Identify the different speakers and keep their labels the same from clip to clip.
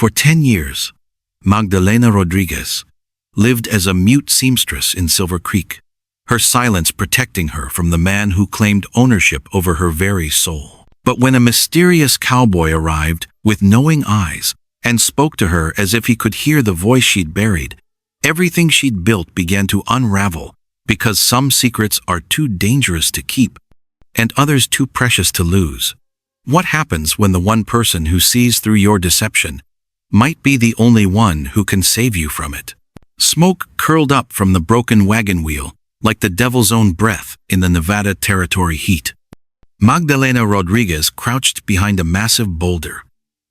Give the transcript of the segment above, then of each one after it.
Speaker 1: For 10 years, Magdalena Rodriguez lived as a mute seamstress in Silver Creek, her silence protecting her from the man who claimed ownership over her very soul. But when a mysterious cowboy arrived with knowing eyes and spoke to her as if he could hear the voice she'd buried, everything she'd built began to unravel, because some secrets are too dangerous to keep and others too precious to lose. What happens when the one person who sees through your deception might be the only one who can save you from it? Smoke curled up from the broken wagon wheel like the devil's own breath in the Nevada Territory heat. Magdalena Rodriguez crouched behind a massive boulder,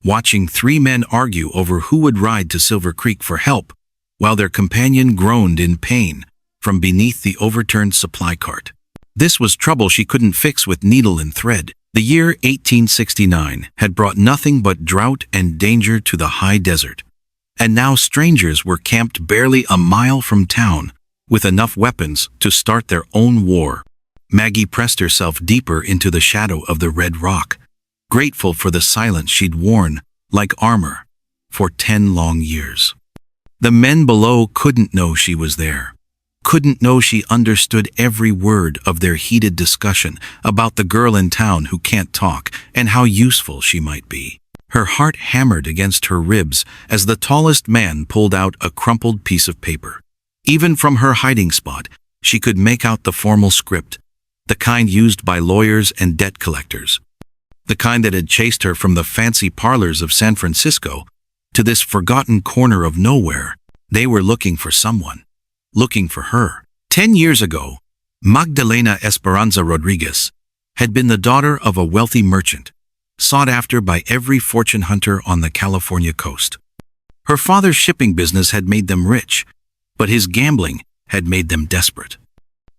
Speaker 1: watching three men argue over who would ride to Silver Creek for help, while their companion groaned in pain from beneath the overturned supply cart. This was trouble she couldn't fix with needle and thread. The year 1869 had brought nothing but drought and danger to the high desert, and now strangers were camped barely a mile from town with enough weapons to start their own war. Maggie pressed herself deeper into the shadow of the red rock, grateful for the silence she'd worn like armor for 10 long years. The men below couldn't know she was there, couldn't know she understood every word of their heated discussion about the girl in town who can't talk and how useful she might be. Her heart hammered against her ribs as the tallest man pulled out a crumpled piece of paper. Even from her hiding spot, she could make out the formal script, the kind used by lawyers and debt collectors, the kind that had chased her from the fancy parlors of San Francisco to this forgotten corner of nowhere. They were looking for someone, looking for her. 10 years ago, Magdalena Esperanza Rodriguez had been the daughter of a wealthy merchant, sought after by every fortune hunter on the California coast. Her father's shipping business had made them rich, but his gambling had made them desperate.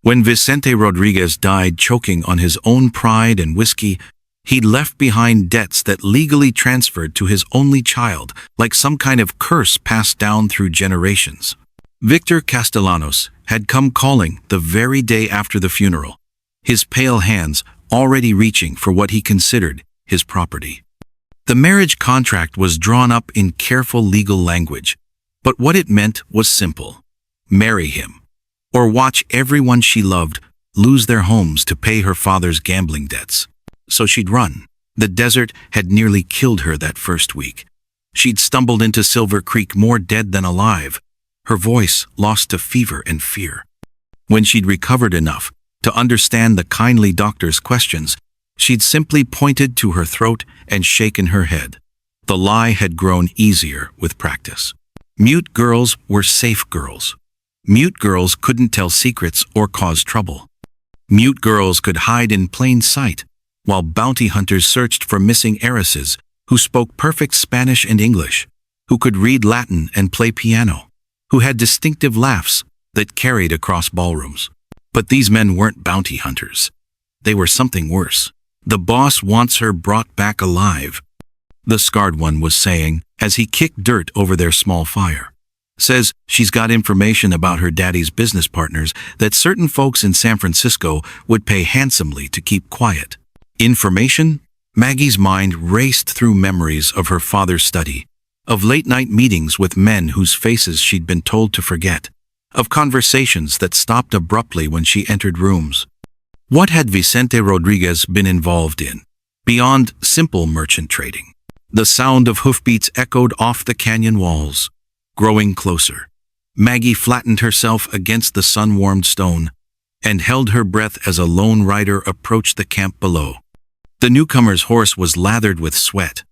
Speaker 1: When Vicente Rodriguez died choking on his own pride and whiskey, he'd left behind debts that legally transferred to his only child, like some kind of curse passed down through generations. Victor Castellanos had come calling the very day after the funeral, his pale hands already reaching for what he considered his property. The marriage contract was drawn up in careful legal language, but what it meant was simple: marry him, or watch everyone she loved lose their homes to pay her father's gambling debts. So she'd run. The desert had nearly killed her that first week. She'd stumbled into Silver Creek more dead than alive, her voice lost to fever and fear. When she'd recovered enough to understand the kindly doctor's questions, she'd simply pointed to her throat and shaken her head. The lie had grown easier with practice. Mute girls were safe girls. Mute girls couldn't tell secrets or cause trouble. Mute girls could hide in plain sight, while bounty hunters searched for missing heiresses who spoke perfect Spanish and English, who could read Latin and play piano, who had distinctive laughs that carried across ballrooms. But these men weren't bounty hunters. They were something worse. The boss wants her brought back alive, the scarred one was saying as he kicked dirt over their small fire. Says she's got information about her daddy's business partners that certain folks in San Francisco would pay handsomely to keep quiet. Information? Maggie's mind raced through memories of her father's study, of late-night meetings with men whose faces she'd been told to forget, of conversations that stopped abruptly when she entered rooms. What had Vicente Rodriguez been involved in, beyond simple merchant trading? The sound of hoofbeats echoed off the canyon walls, growing closer. Maggie flattened herself against the sun-warmed stone and held her breath as a lone rider approached the camp below. The newcomer's horse was lathered with sweat,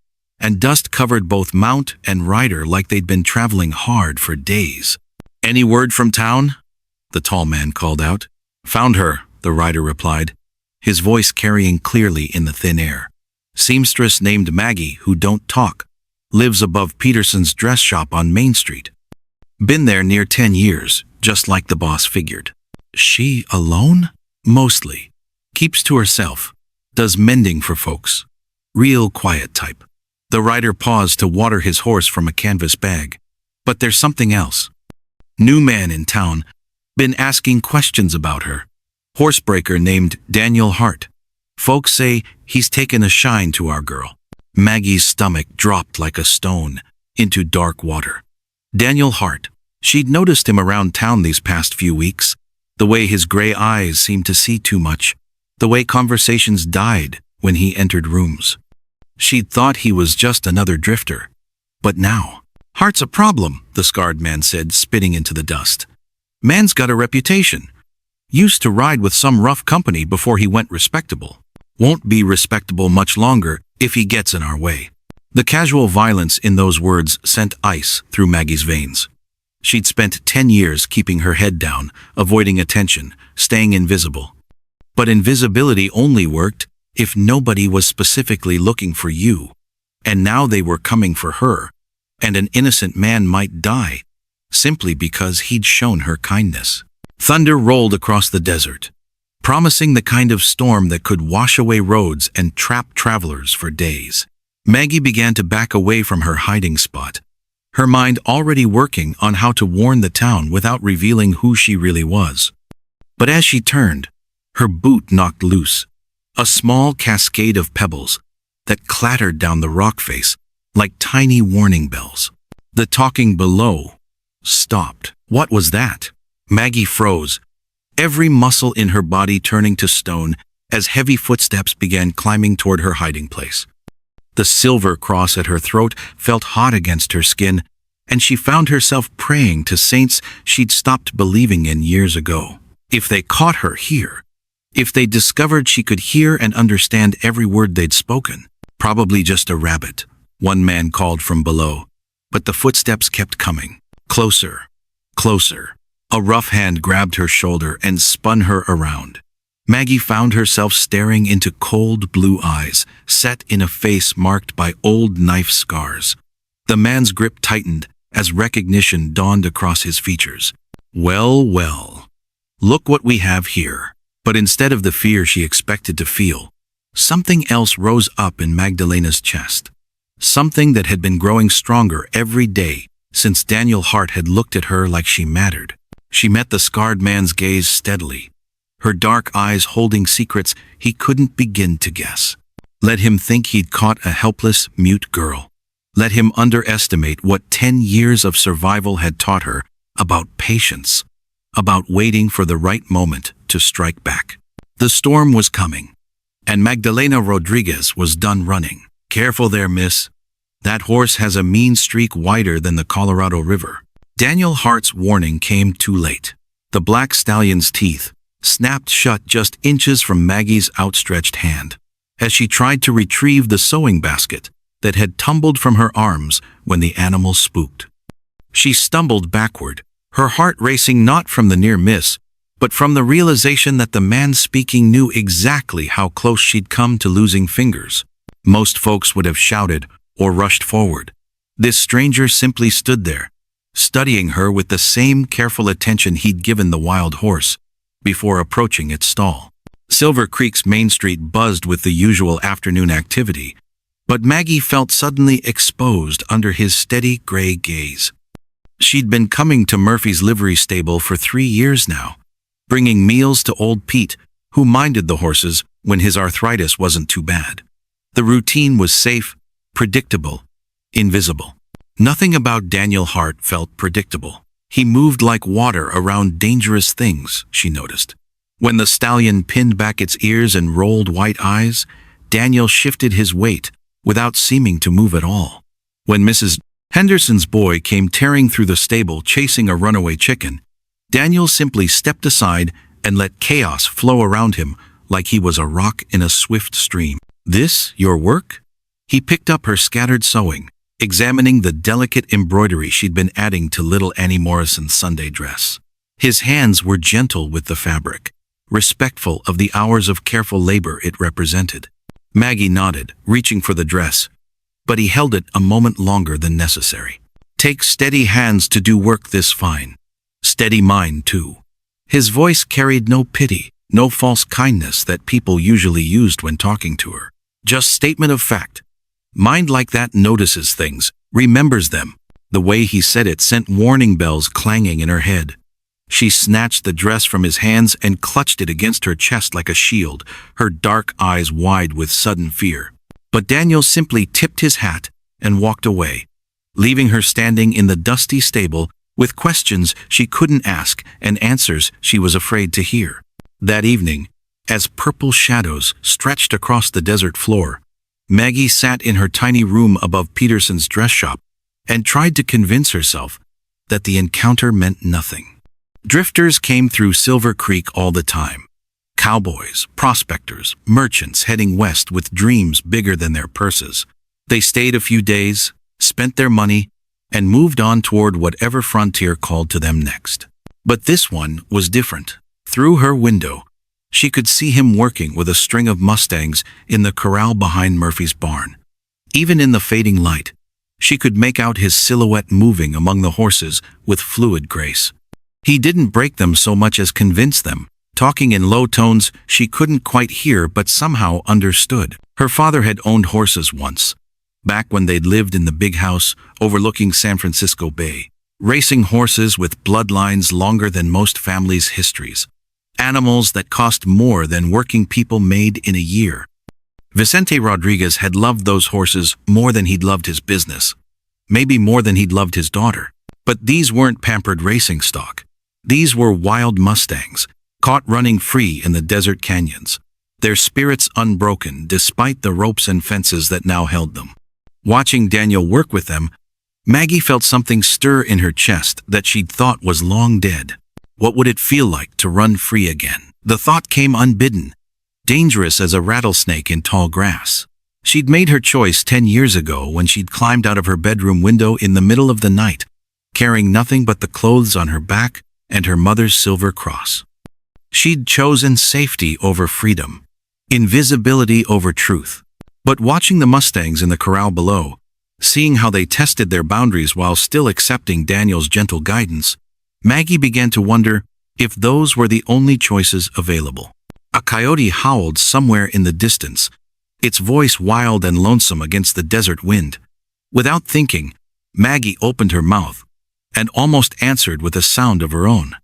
Speaker 1: and dust covered both mount and rider like they'd been traveling hard for days. "Any word from town?" the tall man called out. "Found her," the rider replied, his voice carrying clearly in the thin air. "Seamstress named Maggie who don't talk. Lives above Peterson's dress shop on Main Street. Been there near 10 years, just like the boss figured." "She alone?" "Mostly. Keeps to herself. Does mending for folks. Real quiet type." The rider paused to water his horse from a canvas bag. "But there's something else. New man in town. Been asking questions about her. Horsebreaker named Daniel Hart. Folks say he's taken a shine to our girl." Maggie's stomach dropped like a stone. into dark water. Daniel Hart. She'd noticed him around town these past few weeks. The way his gray eyes seemed to see too much. The way conversations died when he entered rooms. She'd thought he was just another drifter. But now, Hart's a problem, the scarred man said, spitting into the dust. Man's got a reputation. Used to ride with some rough company before he went respectable. Won't be respectable much longer if he gets in our way. The casual violence in those words sent ice through Maggie's veins. She'd spent 10 years keeping her head down, avoiding attention, staying invisible. But invisibility only worked if nobody was specifically looking for you. And now they were coming for her, and an innocent man might die, simply because he'd shown her kindness. Thunder rolled across the desert, promising the kind of storm that could wash away roads and trap travelers for days. Maggie began to back away from her hiding spot, her mind already working on how to warn the town without revealing who she really was. But as she turned, her boot knocked loose, a small cascade of pebbles that clattered down the rock face like tiny warning bells. The talking below stopped. What was that? Maggie froze, every muscle in her body turning to stone as heavy footsteps began climbing toward her hiding place. The silver cross at her throat felt hot against her skin, and she found herself praying to saints she'd stopped believing in years ago. If they caught her here, if they discovered she could hear and understand every word they'd spoken, probably just a rabbit, one man called from below. But the footsteps kept coming. Closer, closer. A rough hand grabbed her shoulder and spun her around. Maggie found herself staring into cold blue eyes, set in a face marked by old knife scars. The man's grip tightened as recognition dawned across his features. Well, well. Look what we have here. But instead of the fear she expected to feel, something else rose up in Magdalena's chest. Something that had been growing stronger every day since Daniel Hart had looked at her like she mattered. She met the scarred man's gaze steadily, her dark eyes holding secrets he couldn't begin to guess. Let him think he'd caught a helpless, mute girl. Let him underestimate what 10 years of survival had taught her about patience, about waiting for the right moment to strike back. The storm was coming, and Magdalena Rodriguez was done running. Careful there, miss. That horse has a mean streak wider than the Colorado River. Daniel Hart's warning came too late. The black stallion's teeth snapped shut just inches from Maggie's outstretched hand as she tried to retrieve the sewing basket that had tumbled from her arms when the animal spooked. She stumbled backward, her heart racing not from the near miss, but from the realization that the man speaking knew exactly how close she'd come to losing fingers. Most folks would have shouted or rushed forward. This stranger simply stood there, studying her with the same careful attention he'd given the wild horse before approaching its stall. Silver Creek's Main Street buzzed with the usual afternoon activity, but Maggie felt suddenly exposed under his steady gray gaze. She'd been coming to Murphy's livery stable for 3 years now, bringing meals to old Pete, who minded the horses when his arthritis wasn't too bad. The routine was safe, predictable, invisible. Nothing about Daniel Hart felt predictable. He moved like water around dangerous things, she noticed. When the stallion pinned back its ears and rolled white eyes, Daniel shifted his weight without seeming to move at all. When Mrs. Henderson's boy came tearing through the stable chasing a runaway chicken, Daniel simply stepped aside and let chaos flow around him like he was a rock in a swift stream. This your work? He picked up her scattered sewing, examining the delicate embroidery she'd been adding to little Annie Morrison's Sunday dress. His hands were gentle with the fabric, respectful of the hours of careful labor it represented. Maggie nodded, reaching for the dress, but he held it a moment longer than necessary. Take steady hands to do work this fine. Steady mind, too. His voice carried no pity, no false kindness that people usually used when talking to her. Just statement of fact. Mind like that notices things, remembers them. The way he said it sent warning bells clanging in her head. She snatched the dress from his hands and clutched it against her chest like a shield, her dark eyes wide with sudden fear. But Daniel simply tipped his hat and walked away, leaving her standing in the dusty stable with questions she couldn't ask and answers she was afraid to hear. That evening, as purple shadows stretched across the desert floor, Maggie sat in her tiny room above Peterson's dress shop and tried to convince herself that the encounter meant nothing. Drifters came through Silver Creek all the time. Cowboys, prospectors, merchants heading west with dreams bigger than their purses. They stayed a few days, spent their money, and moved on toward whatever frontier called to them next. But this one was different. Through her window, she could see him working with a string of Mustangs in the corral behind Murphy's barn. Even in the fading light, she could make out his silhouette moving among the horses with fluid grace. He didn't break them so much as convince them, talking in low tones she couldn't quite hear but somehow understood. Her father had owned horses once, back when they'd lived in the big house overlooking San Francisco Bay, racing horses with bloodlines longer than most families' histories. Animals that cost more than working people made in a year. Vicente Rodriguez had loved those horses more than he'd loved his business, maybe more than he'd loved his daughter. But these weren't pampered racing stock. These were wild Mustangs, caught running free in the desert canyons, their spirits unbroken despite the ropes and fences that now held them. Watching Daniel work with them, Maggie felt something stir in her chest that she'd thought was long dead. What would it feel like to run free again? The thought came unbidden, dangerous as a rattlesnake in tall grass. She'd made her choice 10 years ago when she'd climbed out of her bedroom window in the middle of the night, carrying nothing but the clothes on her back and her mother's silver cross. She'd chosen safety over freedom, invisibility over truth. But watching the Mustangs in the corral below, seeing how they tested their boundaries while still accepting Daniel's gentle guidance, Maggie began to wonder if those were the only choices available. A coyote howled somewhere in the distance, its voice wild and lonesome against the desert wind. Without thinking, Maggie opened her mouth and almost answered with a sound of her own.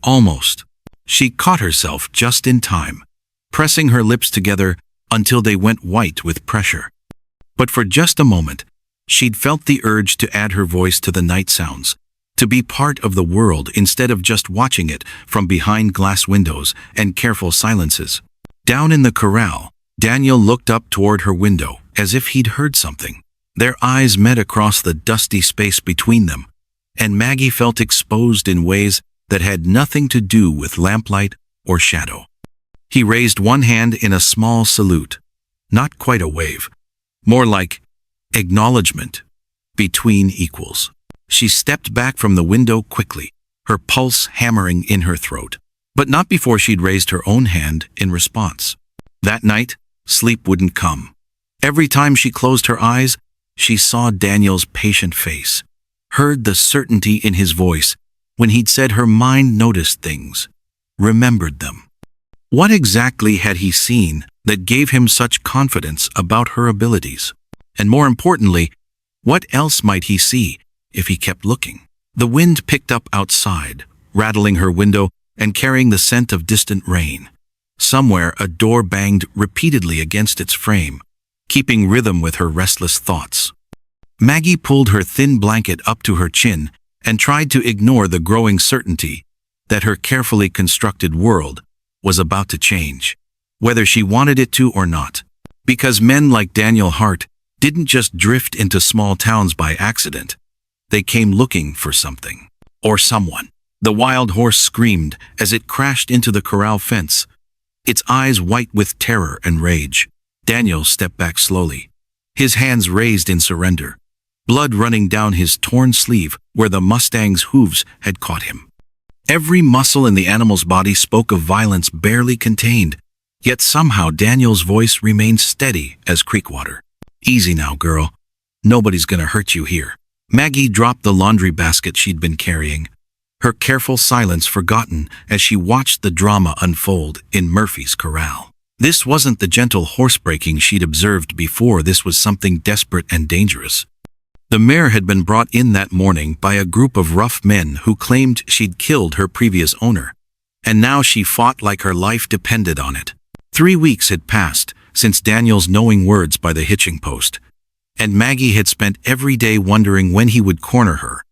Speaker 1: Almost. She caught herself just in time, pressing her lips together until they went white with pressure. But for just a moment, she'd felt the urge to add her voice to the night sounds, to be part of the world instead of just watching it from behind glass windows and careful silences. Down in the corral, Daniel looked up toward her window as if he'd heard something. Their eyes met across the dusty space between them, and Maggie felt exposed in ways that had nothing to do with lamplight or shadow. He raised one hand in a small salute, not quite a wave, more like acknowledgement, between equals. She stepped back from the window quickly, her pulse hammering in her throat, but not before she'd raised her own hand in response. That night, sleep wouldn't come. Every time she closed her eyes, she saw Daniel's patient face, heard the certainty in his voice when he'd said her mind noticed things, remembered them. What exactly had he seen that gave him such confidence about her abilities? And more importantly, what else might he see if he kept looking? The wind picked up outside, rattling her window and carrying the scent of distant rain. Somewhere a door banged repeatedly against its frame, keeping rhythm with her restless thoughts. Maggie pulled her thin blanket up to her chin and tried to ignore the growing certainty that her carefully constructed world was about to change, whether she wanted it to or not. Because men like Daniel Hart didn't just drift into small towns by accident. They came looking for something, or someone. The wild horse screamed as it crashed into the corral fence, its eyes white with terror and rage. Daniel stepped back slowly, his hands raised in surrender, blood running down his torn sleeve where the Mustang's hooves had caught him. Every muscle in the animal's body spoke of violence barely contained, yet somehow Daniel's voice remained steady as creek water. "Easy now, girl. Nobody's gonna hurt you here." Maggie dropped the laundry basket she'd been carrying, her careful silence forgotten as she watched the drama unfold in Murphy's corral. This wasn't the gentle horsebreaking she'd observed before. This was something desperate and dangerous. The mare had been brought in that morning by a group of rough men who claimed she'd killed her previous owner, and now she fought like her life depended on it. 3 weeks had passed since Daniel's knowing words by the hitching post, and Maggie had spent every day wondering when he would corner her,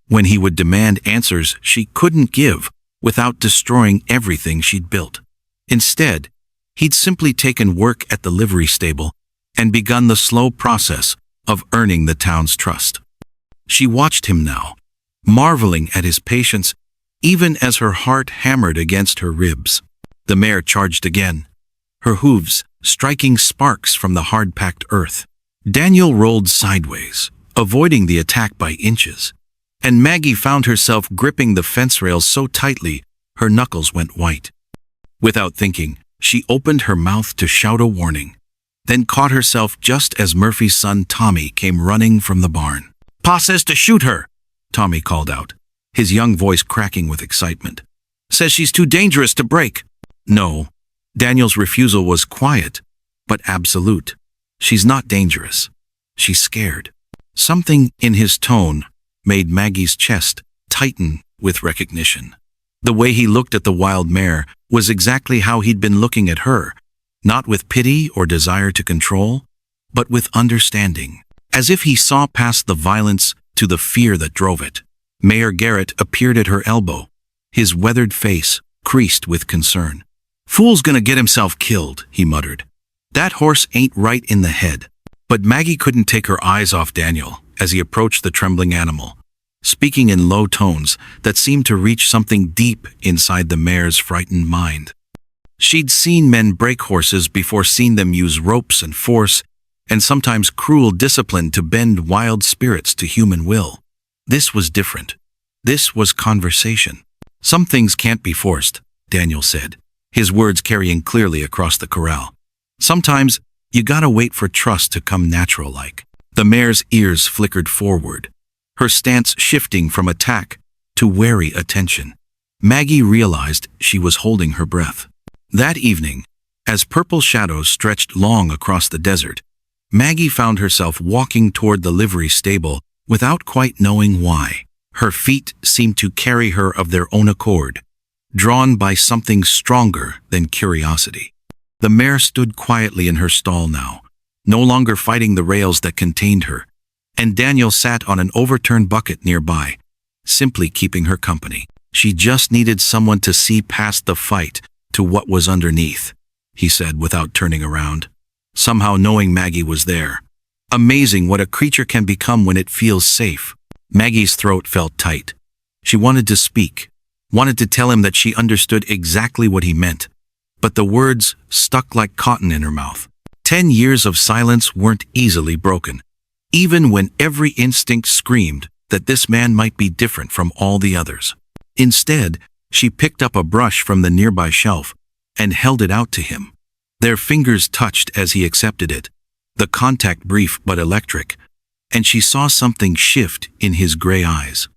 Speaker 1: when he would demand answers she couldn't give without destroying everything she'd built. Instead, he'd simply taken work at the livery stable and begun the slow process of earning the town's trust. She watched him now, marveling at his patience, even as her heart hammered against her ribs. The mare charged again, her hooves striking sparks from the hard-packed earth. Daniel rolled sideways, avoiding the attack by inches, and Maggie found herself gripping the fence rails so tightly her knuckles went white. Without thinking, she opened her mouth to shout a warning, then caught herself just as Murphy's son Tommy came running from the barn. "Pa says to shoot her," Tommy called out, his young voice cracking with excitement. "Says she's too dangerous to break." No, Daniel's refusal was quiet, but absolute. "She's not dangerous. She's scared." Something in his tone made Maggie's chest tighten with recognition. The way he looked at the wild mare was exactly how he'd been looking at her, not with pity or desire to control, but with understanding, as if he saw past the violence to the fear that drove it. Mayor Garrett appeared at her elbow, his weathered face creased with concern. "Fool's gonna get himself killed," he muttered. "That horse ain't right in the head." But Maggie couldn't take her eyes off Daniel as he approached the trembling animal, speaking in low tones that seemed to reach something deep inside the mare's frightened mind. She'd seen men break horses before seeing them use ropes and force, and sometimes cruel discipline to bend wild spirits to human will. This was different. This was conversation. "Some things can't be forced," Daniel said, his words carrying clearly across the corral. "Sometimes you gotta wait for trust to come natural-like." The mare's ears flickered forward, her stance shifting from attack to wary attention. Maggie realized she was holding her breath. That evening, as purple shadows stretched long across the desert, Maggie found herself walking toward the livery stable without quite knowing why. Her feet seemed to carry her of their own accord, drawn by something stronger than curiosity. The mare stood quietly in her stall now, no longer fighting the rails that contained her, and Daniel sat on an overturned bucket nearby, simply keeping her company. She just needed someone to see past the fight to what was underneath, he said without turning around, somehow knowing Maggie was there. Amazing what a creature can become when it feels safe. Maggie's throat felt tight. She wanted to speak, wanted to tell him that she understood exactly what he meant, but the words stuck like cotton in her mouth. 10 years of silence weren't easily broken, even when every instinct screamed that this man might be different from all the others. Instead, she picked up a brush from the nearby shelf and held it out to him. Their fingers touched as he accepted it, the contact brief but electric, and she saw something shift in his gray eyes.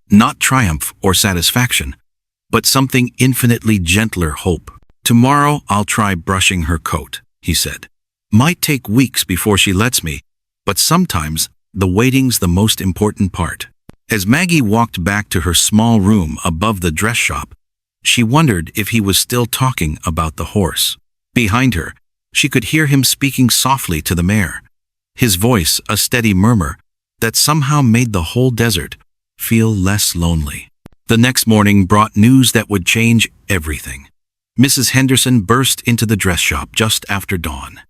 Speaker 1: Not triumph or satisfaction, but something infinitely gentler hope. "Tomorrow I'll try brushing her coat," he said. "Might take weeks before she lets me, but sometimes the waiting's the most important part." As Maggie walked back to her small room above the dress shop, she wondered if he was still talking about the horse. Behind her, she could hear him speaking softly to the mare, his voice a steady murmur that somehow made the whole desert feel less lonely. The next morning brought news that would change everything. Mrs. Henderson burst into the dress shop just after dawn,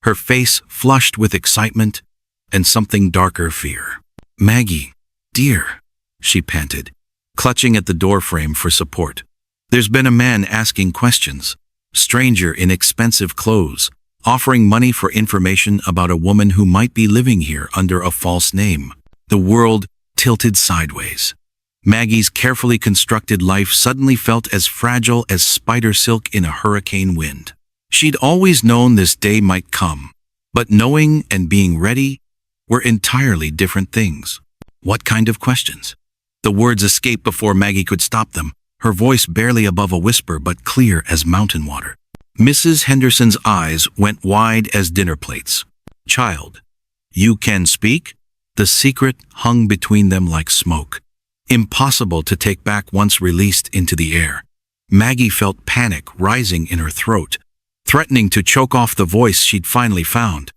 Speaker 1: her face flushed with excitement and something darker fear. "Maggie, dear," she panted, clutching at the doorframe for support. "There's been a man asking questions, stranger in expensive clothes, offering money for information about a woman who might be living here under a false name." The world tilted sideways. Maggie's carefully constructed life suddenly felt as fragile as spider silk in a hurricane wind. She'd always known this day might come, but knowing and being ready were entirely different things. What kind of questions? The words escaped before Maggie could stop them, her voice barely above a whisper but clear as mountain water. Mrs. Henderson's eyes went wide as dinner plates. "Child, you can speak?" The secret hung between them like smoke, impossible to take back once released into the air. Maggie felt panic rising in her throat, threatening to choke off the voice she'd finally found.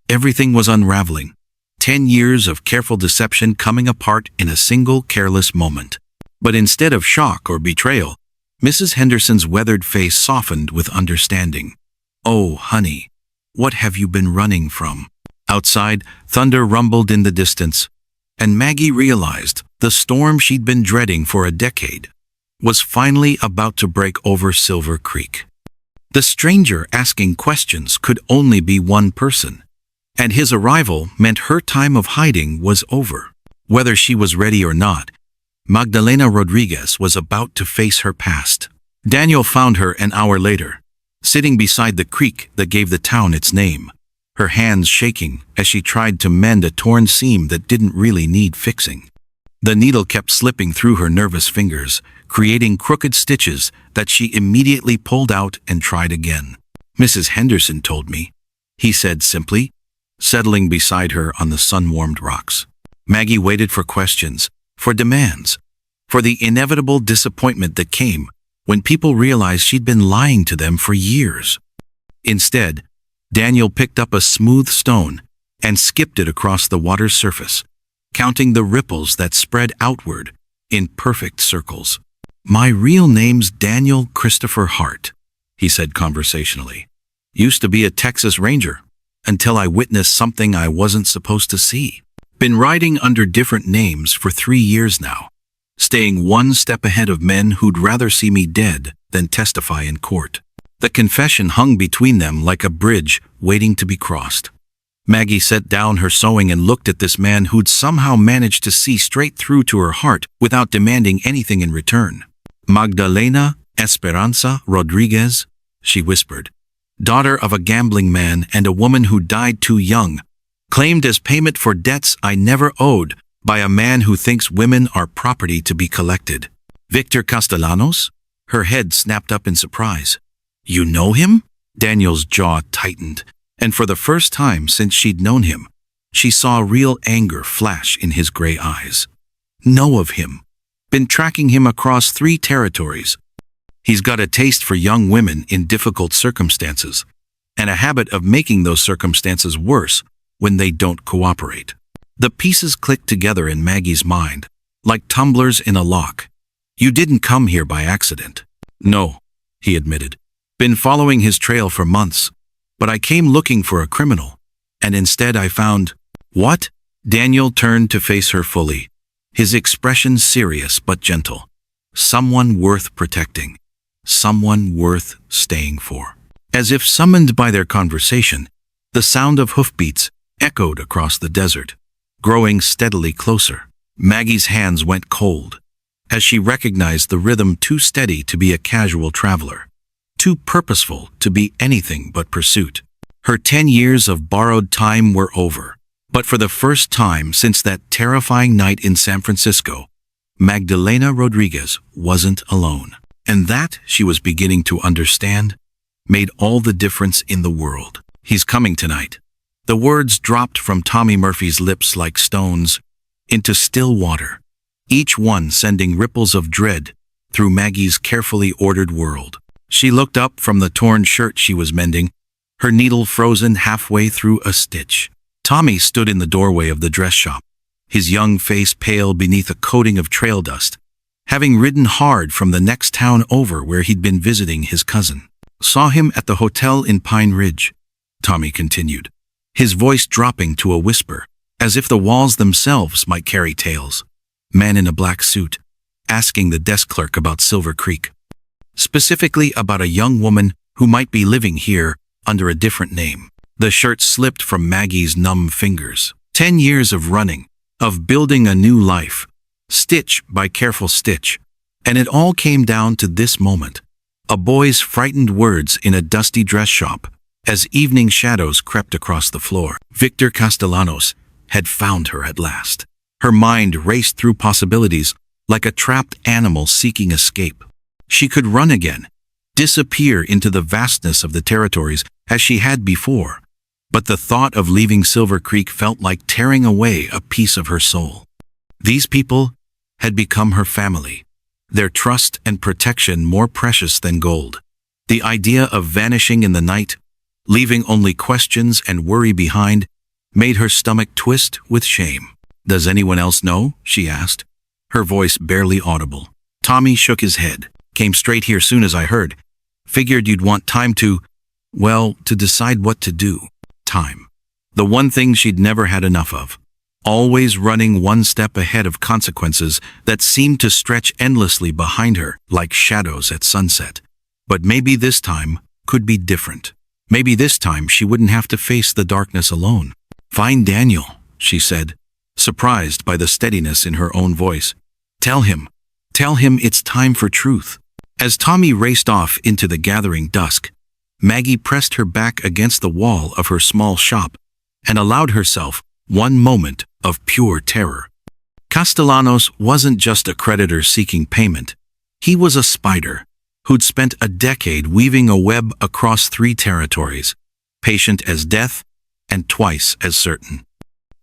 Speaker 1: Everything was unraveling. 10 years of careful deception coming apart in a single careless moment. But instead of shock or betrayal, Mrs. Henderson's weathered face softened with understanding. "Oh, honey, what have you been running from?" Outside, thunder rumbled in the distance, and Maggie realized the storm she'd been dreading for a decade was finally about to break over Silver Creek. The stranger asking questions could only be one person, and his arrival meant her time of hiding was over. Whether she was ready or not, Magdalena Rodriguez was about to face her past. Daniel found her an hour later, sitting beside the creek that gave the town its name, her hands shaking as she tried to mend a torn seam that didn't really need fixing. The needle kept slipping through her nervous fingers, creating crooked stitches that she immediately pulled out and tried again. "Mrs. Henderson told me," he said simply, settling beside her on the sun-warmed rocks. Maggie waited for questions, for demands, for the inevitable disappointment that came when people realized she'd been lying to them for years. Instead, Daniel picked up a smooth stone and skipped it across the water's surface, counting the ripples that spread outward in perfect circles. "My real name's Daniel Christopher Hart," he said conversationally. "Used to be a Texas Ranger, until I witnessed something I wasn't supposed to see. Been riding under different names for 3 years now, staying one step ahead of men who'd rather see me dead than testify in court." The confession hung between them like a bridge waiting to be crossed. Maggie set down her sewing and looked at this man who'd somehow managed to see straight through to her heart without demanding anything in return. "Magdalena Esperanza Rodriguez," she whispered, "daughter of a gambling man and a woman who died too young, claimed as payment for debts I never owed by a man who thinks women are property to be collected. Victor Castellanos?" Her head snapped up in surprise. "You know him?" Daniel's jaw tightened, and for the first time since she'd known him, she saw real anger flash in his gray eyes. "Know of him. Been tracking him across 3 territories. He's got a taste for young women in difficult circumstances, and a habit of making those circumstances worse when they don't cooperate." The pieces clicked together in Maggie's mind, like tumblers in a lock. "You didn't come here by accident." "No," he admitted. "Been following his trail for months, but I came looking for a criminal, and instead I found—" "What?" Daniel turned to face her fully, his expression serious but gentle. "Someone worth protecting. Someone worth staying for." As if summoned by their conversation, the sound of hoofbeats echoed across the desert, growing steadily closer. Maggie's hands went cold as she recognized the rhythm too steady to be a casual traveler, too purposeful to be anything but pursuit. Her 10 years of borrowed time were over, but for the first time since that terrifying night in San Francisco, Magdalena Rodriguez wasn't alone. And that, she was beginning to understand, made all the difference in the world. "He's coming tonight." The words dropped from Tommy Murphy's lips like stones into still water, each one sending ripples of dread through Maggie's carefully ordered world. She looked up from the torn shirt she was mending, her needle frozen halfway through a stitch. Tommy stood in the doorway of the dress shop, his young face pale beneath a coating of trail dust, having ridden hard from the next town over where he'd been visiting his cousin. "Saw him at the hotel in Pine Ridge," Tommy continued, his voice dropping to a whisper, as if the walls themselves might carry tales. "Man in a black suit, asking the desk clerk about Silver Creek. Specifically about a young woman who might be living here under a different name." The shirt slipped from Maggie's numb fingers. 10 years of running, of building a new life, stitch by careful stitch, and it all came down to this moment. A boy's frightened words in a dusty dress shop as evening shadows crept across the floor. Victor Castellanos had found her at last. Her mind raced through possibilities like a trapped animal seeking escape. She could run again, disappear into the vastness of the territories as she had before, but the thought of leaving Silver Creek felt like tearing away a piece of her soul. These people had become her family, their trust and protection more precious than gold. The idea of vanishing in the night, leaving only questions and worry behind, made her stomach twist with shame. "Does anyone else know?" she asked, her voice barely audible. Tommy shook his head. "Came straight here soon as I heard. Figured you'd want time to, well, to decide what to do." Time. The one thing she'd never had enough of. Always running one step ahead of consequences that seemed to stretch endlessly behind her like shadows at sunset. But maybe this time could be different. Maybe this time she wouldn't have to face the darkness alone. "Find Daniel," she said, surprised by the steadiness in her own voice. Tell him it's time for truth." As Tommy raced off into the gathering dusk, Maggie pressed her back against the wall of her small shop and allowed herself one moment of pure terror. Castellanos wasn't just a creditor seeking payment. He was a spider who'd spent a decade weaving a web across 3 territories, patient as death and twice as certain.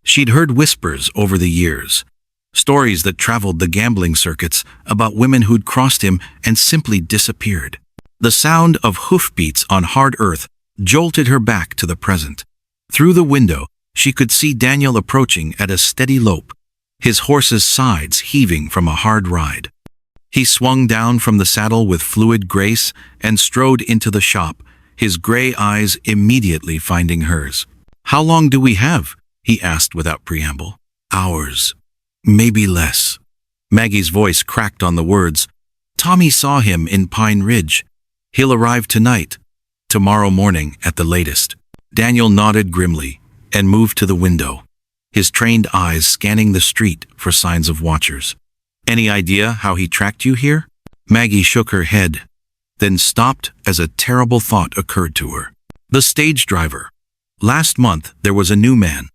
Speaker 1: She'd heard whispers over the years, stories that traveled the gambling circuits about women who'd crossed him and simply disappeared. The sound of hoofbeats on hard earth jolted her back to the present. Through the window, she could see Daniel approaching at a steady lope, his horse's sides heaving from a hard ride. He swung down from the saddle with fluid grace and strode into the shop, his gray eyes immediately finding hers. "How long do we have?" he asked without preamble. "Hours. Maybe less." Maggie's voice cracked on the words. "Tommy saw him in Pine Ridge. He'll arrive tonight. Tomorrow morning at the latest." Daniel nodded grimly and moved to the window, his trained eyes scanning the street for signs of watchers. "Any idea how he tracked you here?" Maggie shook her head, then stopped as a terrible thought occurred to her. The stage driver. Last month there was a new man,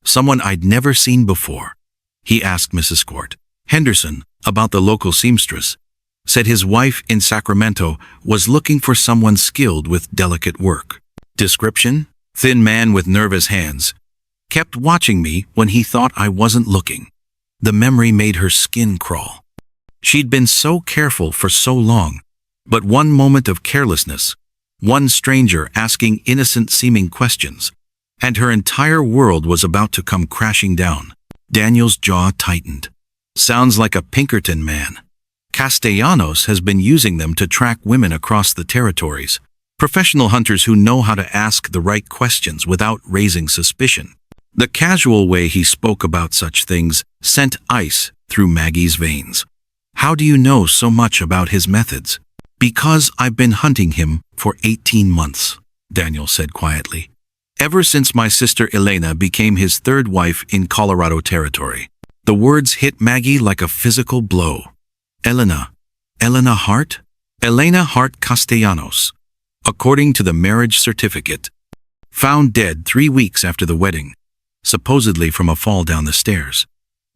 Speaker 1: someone I'd never seen before. He asked Mrs. Court Henderson about the local seamstress, said his wife in Sacramento was looking for someone skilled with delicate work. Description: thin man with nervous hands. Kept watching me when he thought I wasn't looking. The memory made her skin crawl. She'd been so careful for so long, but one moment of carelessness, one stranger asking innocent-seeming questions, and her entire world was about to come crashing down. Daniel's jaw tightened. Sounds like a Pinkerton man. Castellanos has been using them to track women across the territories, professional hunters who know how to ask the right questions without raising suspicion. The casual way he spoke about such things sent ice through Maggie's veins. "How do you know so much about his methods?" "Because I've been hunting him for 18 months, Daniel said quietly. "Ever since my sister Elena became his third wife in Colorado Territory." The words hit Maggie like a physical blow. Elena Hart? Elena Hart Castellanos, according to the marriage certificate. Found dead 3 weeks after the wedding, supposedly from a fall down the stairs.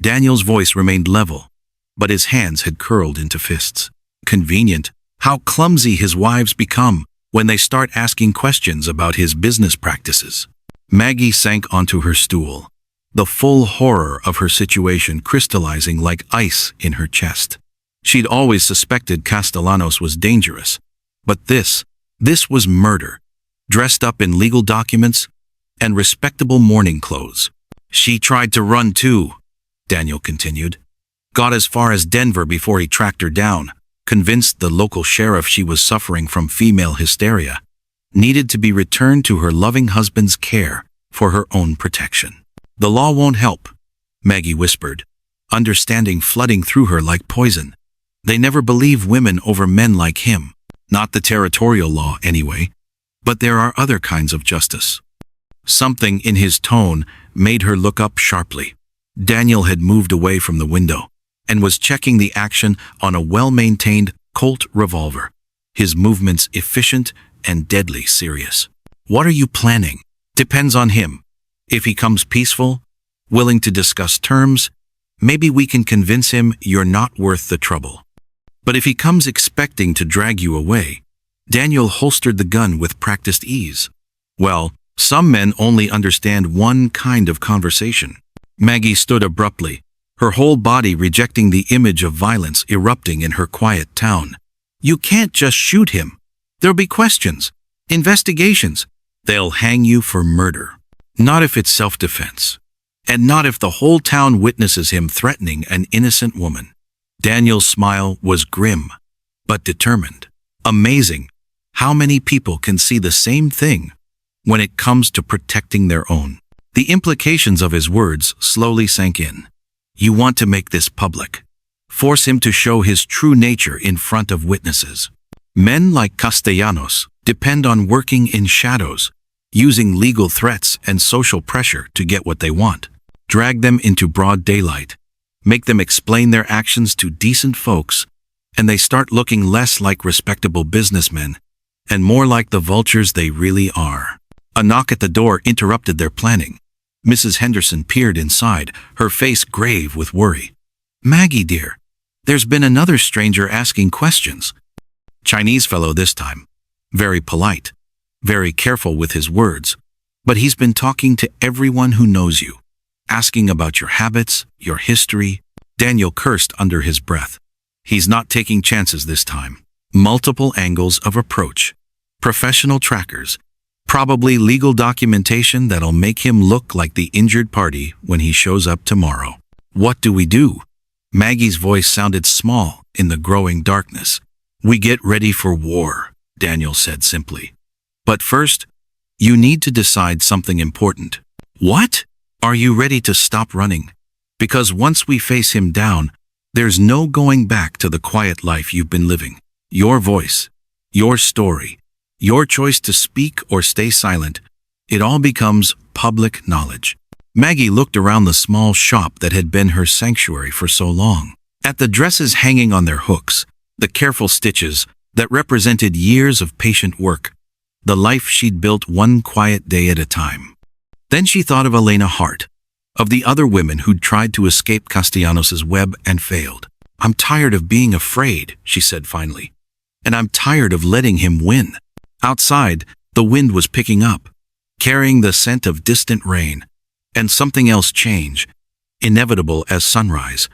Speaker 1: Daniel's voice remained level, but his hands had curled into fists. Convenient. How clumsy his wives become when they start asking questions about his business practices. Maggie sank onto her stool, the full horror of her situation crystallizing like ice in her chest. She'd always suspected Castellanos was dangerous, but this was murder, dressed up in legal documents and respectable mourning clothes. "She tried to run too," Daniel continued. "Got as far as Denver before he tracked her down, convinced the local sheriff she was suffering from female hysteria, needed to be returned to her loving husband's care for her own protection." "The law won't help," Maggie whispered, understanding flooding through her like poison. "They never believe women over men like him. Not the territorial law, anyway. But there are other kinds of justice." Something in his tone made her look up sharply. Daniel had moved away from the window and was checking the action on a well-maintained Colt revolver, his movements efficient and deadly serious. "What are you planning?" "Depends on him. If he comes peaceful, willing to discuss terms, maybe we can convince him you're not worth the trouble. But if he comes expecting to drag you away," Daniel holstered the gun with practiced ease. "Well, some men only understand one kind of conversation." Maggie stood abruptly, her whole body rejecting the image of violence erupting in her quiet town. "You can't just shoot him. There'll be questions, investigations. They'll hang you for murder." Not if it's self-defense. And not if the whole town witnesses him threatening an innocent woman. Daniel's smile was grim, but determined. Amazing how many people can see the same thing when it comes to protecting their own. The implications of his words slowly sank in. You want to make this public. Force him to show his true nature in front of witnesses. Men like Castellanos depend on working in shadows, using legal threats and social pressure to get what they want. Drag them into broad daylight, make them explain their actions to decent folks, and they start looking less like respectable businessmen and more like the vultures they really are. A knock at the door interrupted their planning. Mrs. Henderson peered inside, her face grave with worry. Maggie, dear, there's been another stranger asking questions. Chinese fellow this time. Very polite, very careful with his words, but he's been talking to everyone who knows you, asking about your habits, your history. Daniel cursed under his breath. He's not taking chances this time. Multiple angles of approach, professional trackers, probably legal documentation that'll make him look like the injured party when he shows up tomorrow. What do we do? Maggie's voice sounded small in the growing darkness. We get ready for war, Daniel said simply. But first, you need to decide something important. What? Are you ready to stop running? Because once we face him down, there's no going back to the quiet life you've been living. Your voice, your story, your choice to speak or stay silent, it all becomes public knowledge. Maggie looked around the small shop that had been her sanctuary for so long. At the dresses hanging on their hooks, the careful stitches that represented years of patient work, the life she'd built one quiet day at a time. Then she thought of Elena Hart, of the other women who'd tried to escape Castellanos' web and failed. I'm tired of being afraid, she said finally, and I'm tired of letting him win. Outside, the wind was picking up, carrying the scent of distant rain, and something else change, inevitable as sunrise,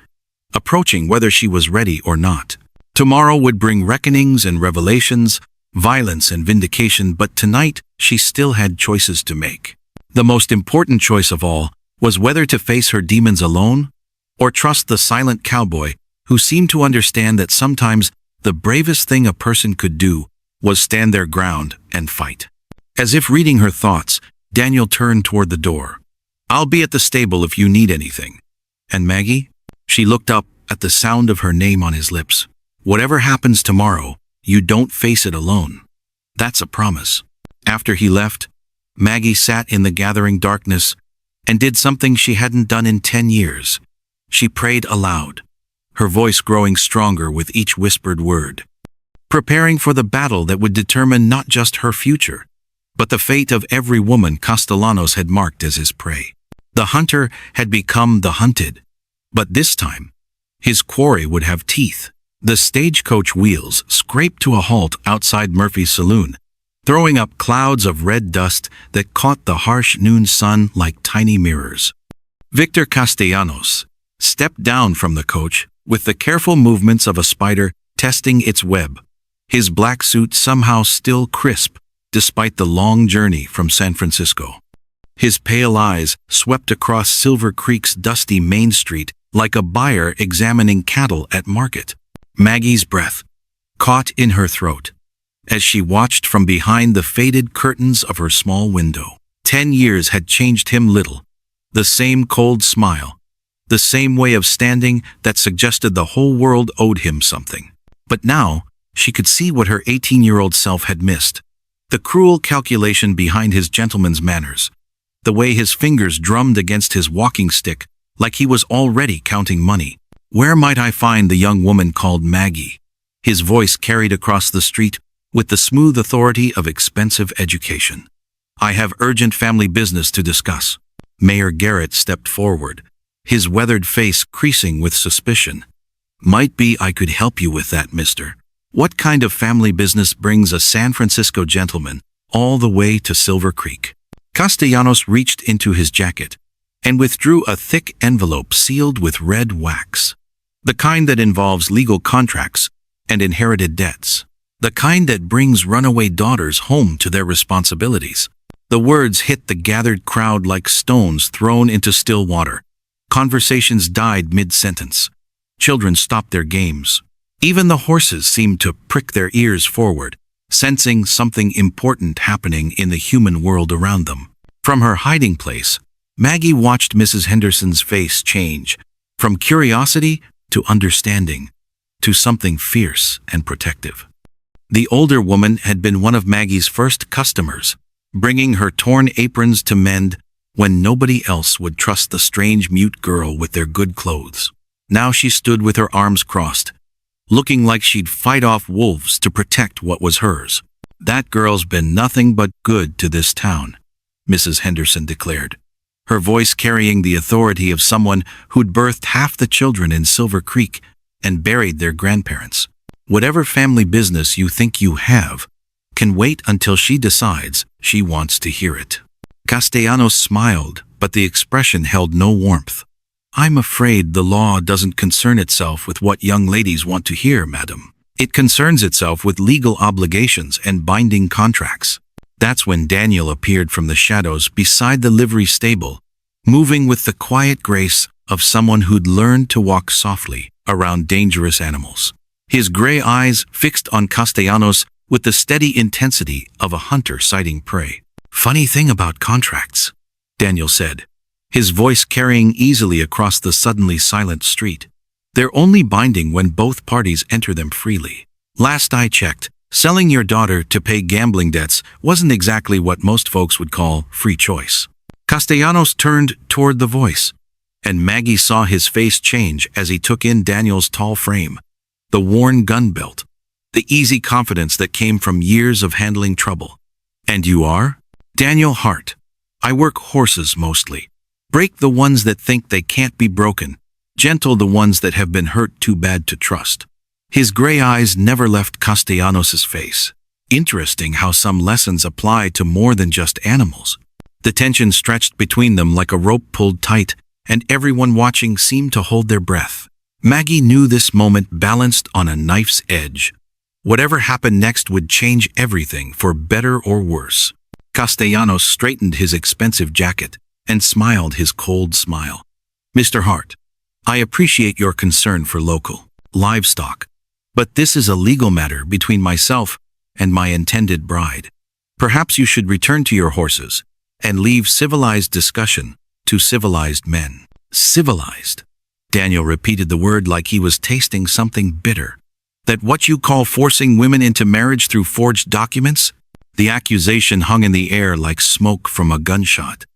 Speaker 1: approaching whether she was ready or not. Tomorrow would bring reckonings and revelations, violence and vindication, but tonight she still had choices to make. The most important choice of all was whether to face her demons alone or trust the silent cowboy who seemed to understand that sometimes the bravest thing a person could do was stand their ground and fight. As if reading her thoughts, Daniel turned toward the door. I'll be at the stable if you need anything. And Maggie? She looked up at the sound of her name on his lips. Whatever happens tomorrow, you don't face it alone. That's a promise. After he left, Maggie sat in the gathering darkness and did something she hadn't done in 10 years. She prayed aloud, her voice growing stronger with each whispered word, preparing for the battle that would determine not just her future, but the fate of every woman Castellanos had marked as his prey. The hunter had become the hunted, but this time, his quarry would have teeth. The stagecoach wheels scraped to a halt outside Murphy's saloon, throwing up clouds of red dust that caught the harsh noon sun like tiny mirrors. Victor Castellanos stepped down from the coach with the careful movements of a spider testing its web, his black suit somehow still crisp despite the long journey from San Francisco. His pale eyes swept across Silver Creek's dusty Main Street like a buyer examining cattle at market. Maggie's breath caught in her throat as she watched from behind the faded curtains of her small window. 10 years had changed him little. The same cold smile, the same way of standing that suggested the whole world owed him something. But now, she could see what her 18-year-old self had missed. The cruel calculation behind his gentleman's manners, the way his fingers drummed against his walking stick like he was already counting money. Where might I find the young woman called Maggie? His voice carried across the street with the smooth authority of expensive education. I have urgent family business to discuss. Mayor Garrett stepped forward, his weathered face creasing with suspicion. Might be I could help you with that, mister. What kind of family business brings a San Francisco gentleman all the way to Silver Creek? Castellanos reached into his jacket and withdrew a thick envelope sealed with red wax. The kind that involves legal contracts and inherited debts. The kind that brings runaway daughters home to their responsibilities. The words hit the gathered crowd like stones thrown into still water. Conversations died mid-sentence. Children stopped their games. Even the horses seemed to prick their ears forward, sensing something important happening in the human world around them. From her hiding place, Maggie watched Mrs. Henderson's face change, from curiosity to understanding, to something fierce and protective. The older woman had been one of Maggie's first customers, bringing her torn aprons to mend when nobody else would trust the strange mute girl with their good clothes. Now she stood with her arms crossed, looking like she'd fight off wolves to protect what was hers. "That girl's been nothing but good to this town," Mrs. Henderson declared, her voice carrying the authority of someone who'd birthed half the children in Silver Creek and buried their grandparents. "Whatever family business you think you have can wait until she decides she wants to hear it." Castellanos smiled, but the expression held no warmth. "I'm afraid the law doesn't concern itself with what young ladies want to hear, madam. It concerns itself with legal obligations and binding contracts." That's when Daniel appeared from the shadows beside the livery stable, moving with the quiet grace of someone who'd learned to walk softly around dangerous animals. His gray eyes fixed on Castellanos with the steady intensity of a hunter sighting prey. "Funny thing about contracts," Daniel said, his voice carrying easily across the suddenly silent street. "They're only binding when both parties enter them freely. Last I checked, selling your daughter to pay gambling debts wasn't exactly what most folks would call free choice." Castellanos turned toward the voice, and Maggie saw his face change as he took in Daniel's tall frame, the worn gun belt, the easy confidence that came from years of handling trouble. "And you are?" "Daniel Hart. I work horses mostly. Break the ones that think they can't be broken, gentle the ones that have been hurt too bad to trust." His gray eyes never left Castellanos' face. Interesting how some lessons apply to more than just animals. The tension stretched between them like a rope pulled tight, and everyone watching seemed to hold their breath. Maggie knew this moment balanced on a knife's edge. Whatever happened next would change everything for better or worse. Castellanos straightened his expensive jacket and smiled his cold smile. "Mr. Hart, I appreciate your concern for local livestock, but this is a legal matter between myself and my intended bride. Perhaps you should return to your horses and leave civilized discussion to civilized men." "Civilized?" Daniel repeated the word like he was tasting something bitter. "That what you call forcing women into marriage through forged documents?" The accusation hung in the air like smoke from a gunshot.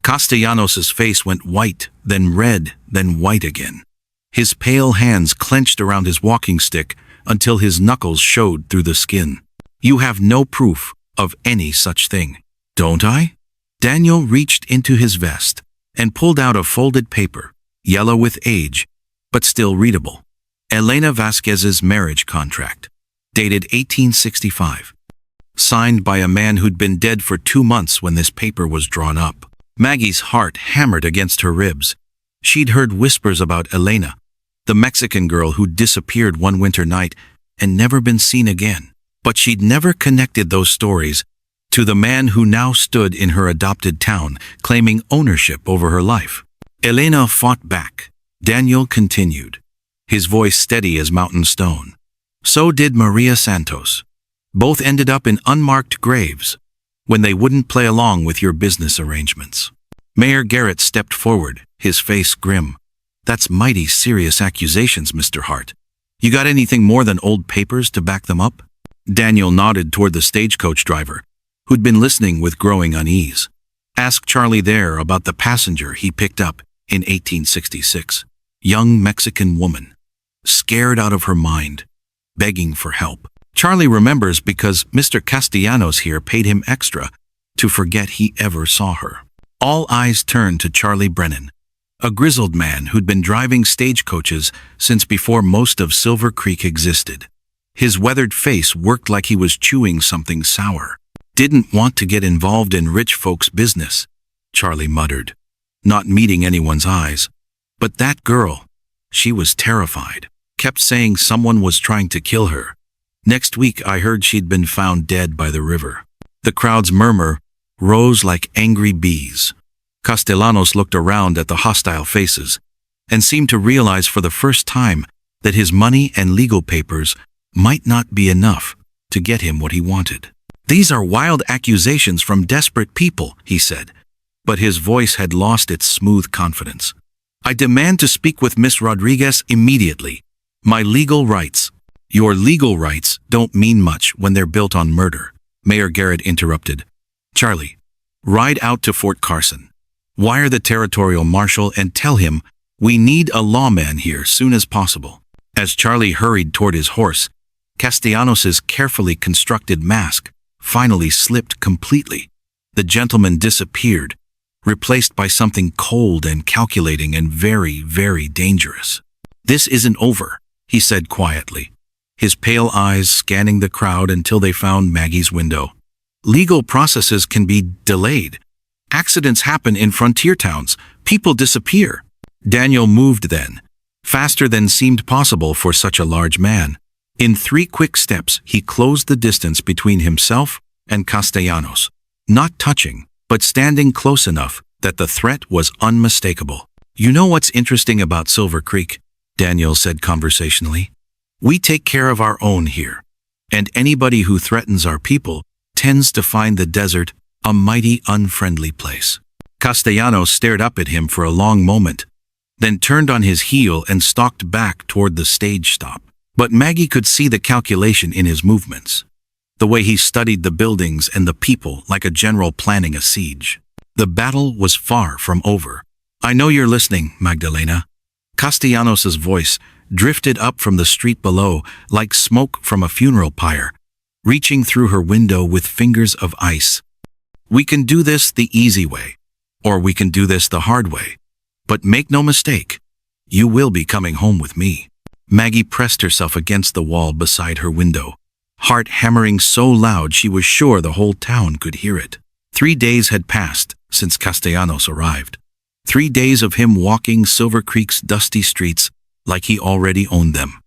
Speaker 1: Castellanos' face went white, then red, then white again. His pale hands clenched around his walking stick until his knuckles showed through the skin. "You have no proof of any such thing." "Don't I?" Daniel reached into his vest and pulled out a folded paper, yellow with age, but still readable. Elena Vasquez's marriage contract, dated 1865. Signed by a man who'd been dead for 2 months when this paper was drawn up. Maggie's heart hammered against her ribs. She'd heard whispers about Elena, the Mexican girl who'd disappeared one winter night and never been seen again. But she'd never connected those stories to the man who now stood in her adopted town, claiming ownership over her life. Elena fought back. Daniel continued, his voice steady as mountain stone. So did Maria Santos. Both ended up in unmarked graves when they wouldn't play along with your business arrangements. Mayor Garrett stepped forward, his face grim. "That's mighty serious accusations, Mr. Hart. You got anything more than old papers to back them up?" Daniel nodded toward the stagecoach driver, who'd been listening with growing unease. "Ask Charlie there about the passenger he picked up in 1866. Young Mexican woman, scared out of her mind, begging for help. Charlie remembers because Mr. Castellanos here paid him extra to forget he ever saw her." All eyes turned to Charlie Brennan, a grizzled man who'd been driving stagecoaches since before most of Silver Creek existed. His weathered face worked like he was chewing something sour. "Didn't want to get involved in rich folks' business," Charlie muttered, not meeting anyone's eyes. "But that girl, she was terrified. Kept saying someone was trying to kill her. Next week I heard she'd been found dead by the river." The crowd's murmur rose like angry bees. Castellanos looked around at the hostile faces and seemed to realize for the first time that his money and legal papers might not be enough to get him what he wanted. "These are wild accusations from desperate people," he said, but his voice had lost its smooth confidence. "I demand to speak with Miss Rodriguez immediately. My legal rights." "Your legal rights don't mean much when they're built on murder," Mayor Garrett interrupted. "Charlie, ride out to Fort Carson. Wire the territorial marshal and tell him we need a lawman here soon as possible." As Charlie hurried toward his horse, Castellanos's carefully constructed mask finally slipped completely. The gentleman disappeared, replaced by something cold and calculating and very, very dangerous. "This isn't over," he said quietly, his pale eyes scanning the crowd until they found Maggie's window. "Legal processes can be delayed. Accidents happen in frontier towns. People disappear." Daniel moved then, faster than seemed possible for such a large man. In 3 quick steps, he closed the distance between himself and Castellanos, not touching, but standing close enough that the threat was unmistakable. "You know what's interesting about Silver Creek?" Daniel said conversationally. "We take care of our own here, and anybody who threatens our people tends to find the desert a mighty unfriendly place." Castellanos stared up at him for a long moment, then turned on his heel and stalked back toward the stage stop. But Maggie could see the calculation in his movements, the way he studied the buildings and the people like a general planning a siege. The battle was far from over. "I know you're listening, Magdalena." Castellanos' voice drifted up from the street below like smoke from a funeral pyre, reaching through her window with fingers of ice. "We can do this the easy way, or we can do this the hard way. But make no mistake, you will be coming home with me." Maggie pressed herself against the wall beside her window, heart hammering so loud she was sure the whole town could hear it. 3 days had passed since Castellanos arrived. 3 days of him walking Silver Creek's dusty streets like he already owned them.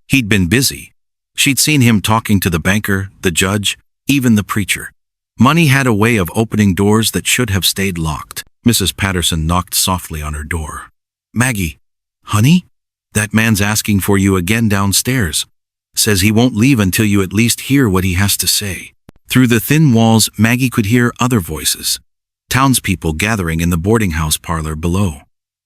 Speaker 1: He'd been busy. She'd seen him talking to the banker, the judge, even the preacher. Money had a way of opening doors that should have stayed locked. Mrs. Patterson knocked softly on her door. "Maggie, honey? That man's asking for you again downstairs. Says he won't leave until you at least hear what he has to say." Through the thin walls, Maggie could hear other voices, townspeople gathering in the boarding house parlor below.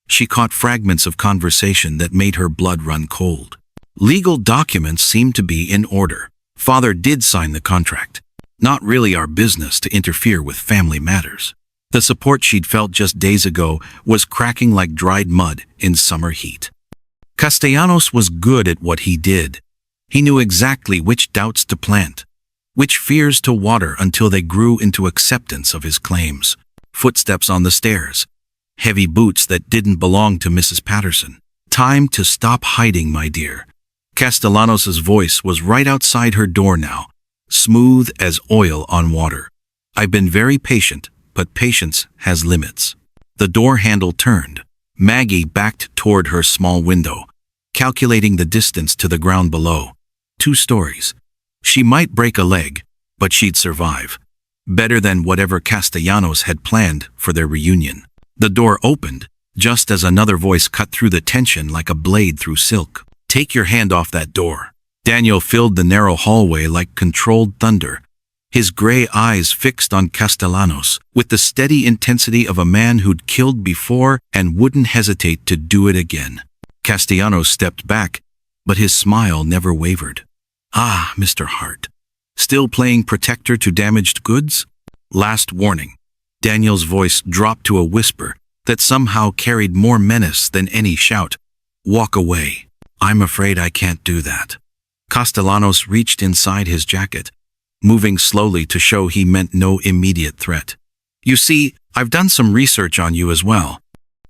Speaker 1: She caught fragments of conversation that made her blood run cold. Legal documents seemed to be in order. Father did sign the contract. Not really our business to interfere with family matters. The support she'd felt just days ago was cracking like dried mud in summer heat. Castellanos was good at what he did. He knew exactly which doubts to plant, which fears to water until they grew into acceptance of his claims. Footsteps on the stairs. Heavy boots that didn't belong to Mrs. Patterson. "Time to stop hiding, my dear." Castellanos' voice was right outside her door now, smooth as oil on water. "I've been very patient, but patience has limits." The door handle turned. Maggie backed toward her small window, calculating the distance to the ground below. 2 stories. She might break a leg, but she'd survive. Better than whatever Castellanos had planned for their reunion. The door opened, just as another voice cut through the tension like a blade through silk. "Take your hand off that door." Daniel filled the narrow hallway like controlled thunder, his gray eyes fixed on Castellanos, with the steady intensity of a man who'd killed before and wouldn't hesitate to do it again. Castellanos stepped back, but his smile never wavered. "Ah, Mr. Hart. Still playing protector to damaged goods?" "Last warning." Daniel's voice dropped to a whisper that somehow carried more menace than any shout. "Walk away." "I'm afraid I can't do that." Castellanos reached inside his jacket, moving slowly to show he meant no immediate threat. "You see, I've done some research on you as well.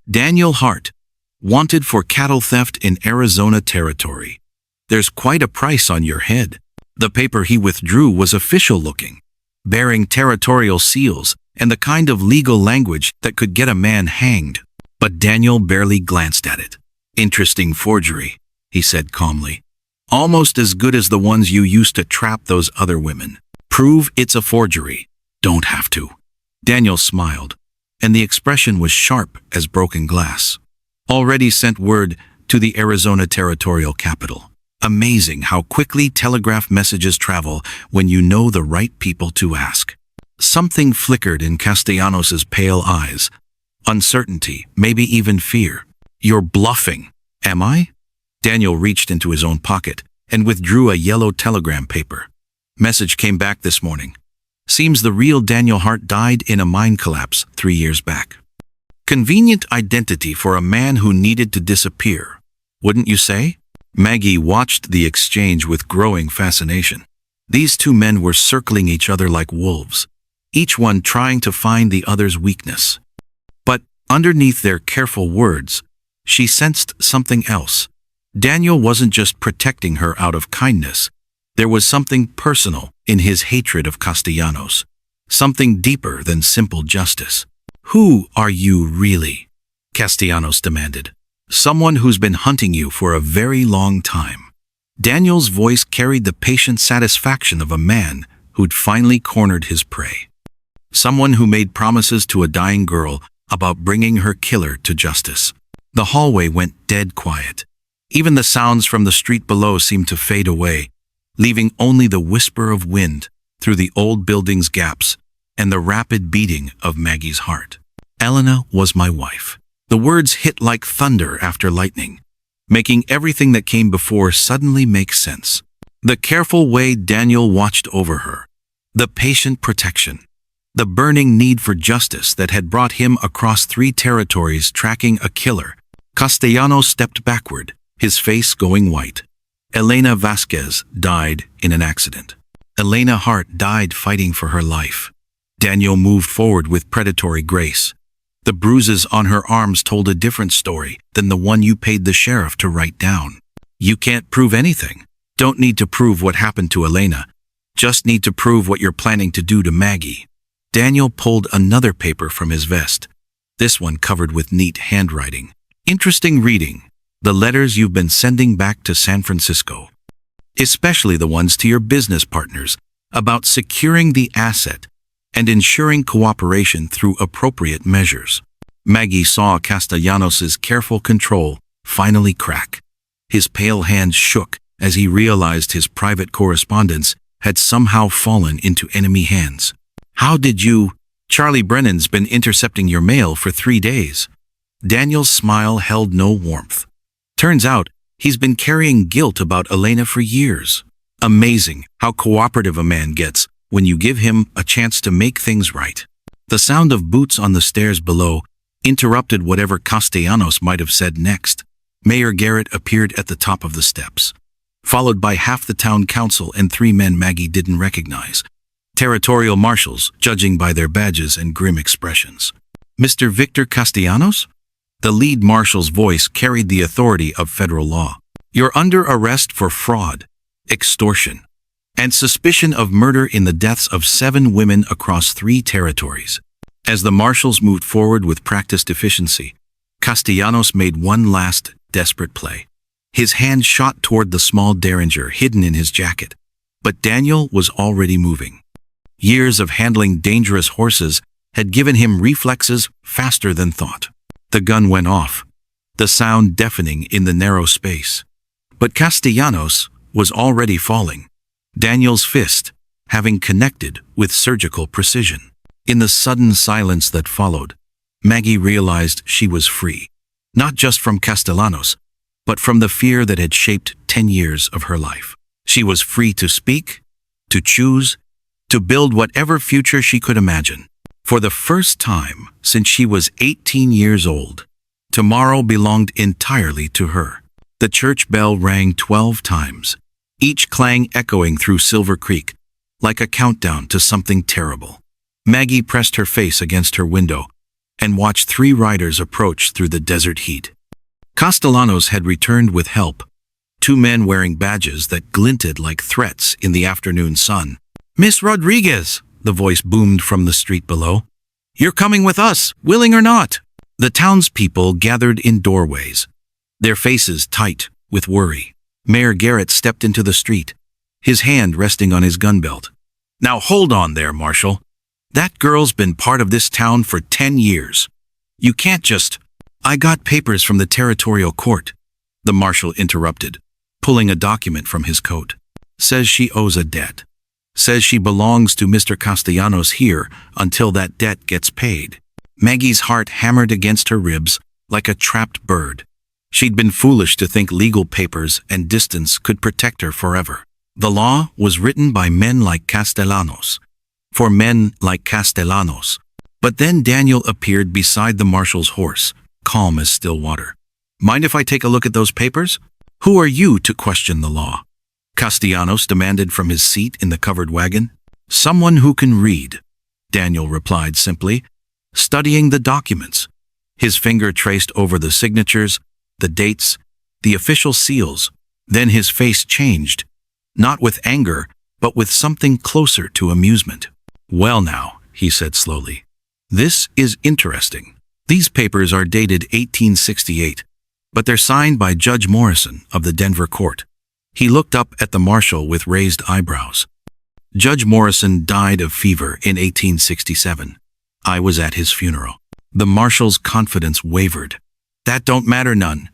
Speaker 1: Daniel Hart, wanted for cattle theft in Arizona territory. There's quite a price on your head." The paper he withdrew was official looking, bearing territorial seals and the kind of legal language that could get a man hanged. But Daniel barely glanced at it. "Interesting forgery," he said calmly. "Almost as good as the ones you used to trap those other women. Prove it's a forgery." "Don't have to." Daniel smiled, and the expression was sharp as broken glass. Already sent word to the Arizona Territorial Capital. Amazing how quickly telegraph messages travel when you know the right people to ask. Something flickered in Castellanos's pale eyes. Uncertainty, maybe even fear. You're bluffing. Am I? Daniel reached into his own pocket and withdrew a yellow telegram paper. Message came back this morning. Seems the real Daniel Hart died in a mine collapse 3 years back. Convenient identity for a man who needed to disappear, wouldn't you say? Maggie watched the exchange with growing fascination. These two men were circling each other like wolves, each one trying to find the other's weakness. But underneath their careful words, she sensed something else. Daniel wasn't just protecting her out of kindness. There was something personal in his hatred of Castellanos, something deeper than simple justice. Who are you really? Castellanos demanded. Someone who's been hunting you for a very long time. Daniel's voice carried the patient satisfaction of a man who'd finally cornered his prey. Someone who made promises to a dying girl about bringing her killer to justice. The hallway went dead quiet. Even the sounds from the street below seemed to fade away, leaving only the whisper of wind through the old building's gaps and the rapid beating of Maggie's heart. Elena was my wife. The words hit like thunder after lightning, making everything that came before suddenly make sense. The careful way Daniel watched over her, the patient protection, the burning need for justice that had brought him across 3 territories tracking a killer. Castellanos stepped backward, his face going white. Elena Vasquez died in an accident. Elena Hart died fighting for her life. Daniel moved forward with predatory grace. The bruises on her arms told a different story than the one you paid the sheriff to write down. You can't prove anything. Don't need to prove what happened to Elena. Just need to prove what you're planning to do to Maggie. Daniel pulled another paper from his vest, this one covered with neat handwriting. Interesting reading. The letters you've been sending back to San Francisco, especially the ones to your business partners, about securing the asset and ensuring cooperation through appropriate measures. Maggie saw Castellanos's careful control finally crack. His pale hands shook as he realized his private correspondence had somehow fallen into enemy hands. How did you? Charlie Brennan's been intercepting your mail for 3 days. Daniel's smile held no warmth. Turns out, he's been carrying guilt about Elena for years. Amazing how cooperative a man gets when you give him a chance to make things right. The sound of boots on the stairs below interrupted whatever Castellanos might have said next. Mayor Garrett appeared at the top of the steps, followed by half the town council and 3 men Maggie didn't recognize. Territorial marshals, judging by their badges and grim expressions. Mr. Victor Castellanos? The lead marshal's voice carried the authority of federal law. You're under arrest for fraud, extortion, and suspicion of murder in the deaths of 7 women across 3 territories. As the marshals moved forward with practiced efficiency, Castellanos made one last, desperate play. His hand shot toward the small derringer hidden in his jacket, but Daniel was already moving. Years of handling dangerous horses had given him reflexes faster than thought. The gun went off, the sound deafening in the narrow space. But Castellanos was already falling, Daniel's fist having connected with surgical precision. In the sudden silence that followed, Maggie realized she was free, not just from Castellanos, but from the fear that had shaped 10 years of her life. She was free to speak, to choose, to build whatever future she could imagine. For the first time since she was 18 years old, tomorrow belonged entirely to her. The church bell rang 12 times, each clang echoing through Silver Creek, like a countdown to something terrible. Maggie pressed her face against her window and watched 3 riders approach through the desert heat. Castellanos had returned with help, 2 men wearing badges that glinted like threats in the afternoon sun. "Miss Rodriguez," the voice boomed from the street below. "You're coming with us, willing or not." The townspeople gathered in doorways, their faces tight with worry. Mayor Garrett stepped into the street, his hand resting on his gun belt. "Now hold on there, Marshal. That girl's been part of this town for 10 years. You can't just— I got papers from the territorial court, the marshal interrupted, pulling a document from his coat. Says she owes a debt. Says she belongs to Mr. Castellanos here until that debt gets paid. Maggie's heart hammered against her ribs like a trapped bird. She'd been foolish to think legal papers and distance could protect her forever. The law was written by men like Castellanos, for men like Castellanos. But then Daniel appeared beside the marshal's horse, calm as still water. Mind if I take a look at those papers? Who are you to question the law? Castellanos demanded from his seat in the covered wagon. Someone who can read, Daniel replied simply, studying the documents. His finger traced over the signatures, the dates, the official seals. Then his face changed, not with anger, but with something closer to amusement. Well now, he said slowly, this is interesting. These papers are dated 1868, but they're signed by Judge Morrison of the Denver court. He looked up at the marshal with raised eyebrows. Judge Morrison died of fever in 1867. I was at his funeral. The marshal's confidence wavered. That don't matter none.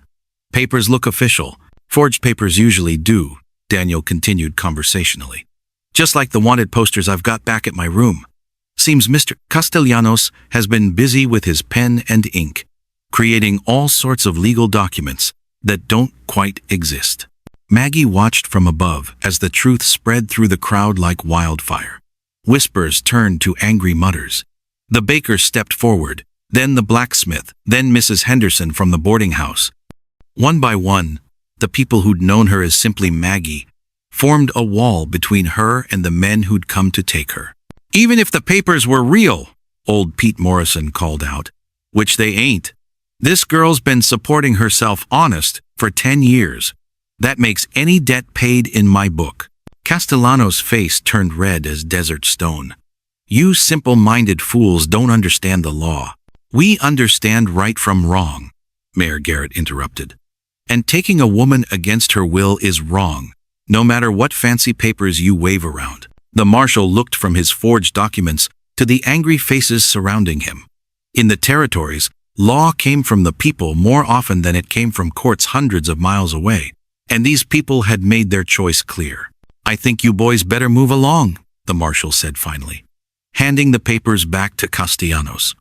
Speaker 1: Papers look official. Forged papers usually do, Daniel continued conversationally. Just like the wanted posters I've got back at my room. Seems Mr. Castellanos has been busy with his pen and ink, creating all sorts of legal documents that don't quite exist. Maggie watched from above as the truth spread through the crowd like wildfire. Whispers turned to angry mutters. The baker stepped forward, then the blacksmith, then Mrs. Henderson from the boarding house. One by one, the people who'd known her as simply Maggie formed a wall between her and the men who'd come to take her. Even if the papers were real, old Pete Morrison called out, which they ain't. This girl's been supporting herself honest for 10 years. That makes any debt paid in my book. Castellanos' face turned red as desert stone. You simple-minded fools don't understand the law. We understand right from wrong, Mayor Garrett interrupted. And taking a woman against her will is wrong, no matter what fancy papers you wave around. The marshal looked from his forged documents to the angry faces surrounding him. In the territories, law came from the people more often than it came from courts hundreds of miles away. And these people had made their choice clear. I think you boys better move along, the marshal said finally, handing the papers back to Castellanos.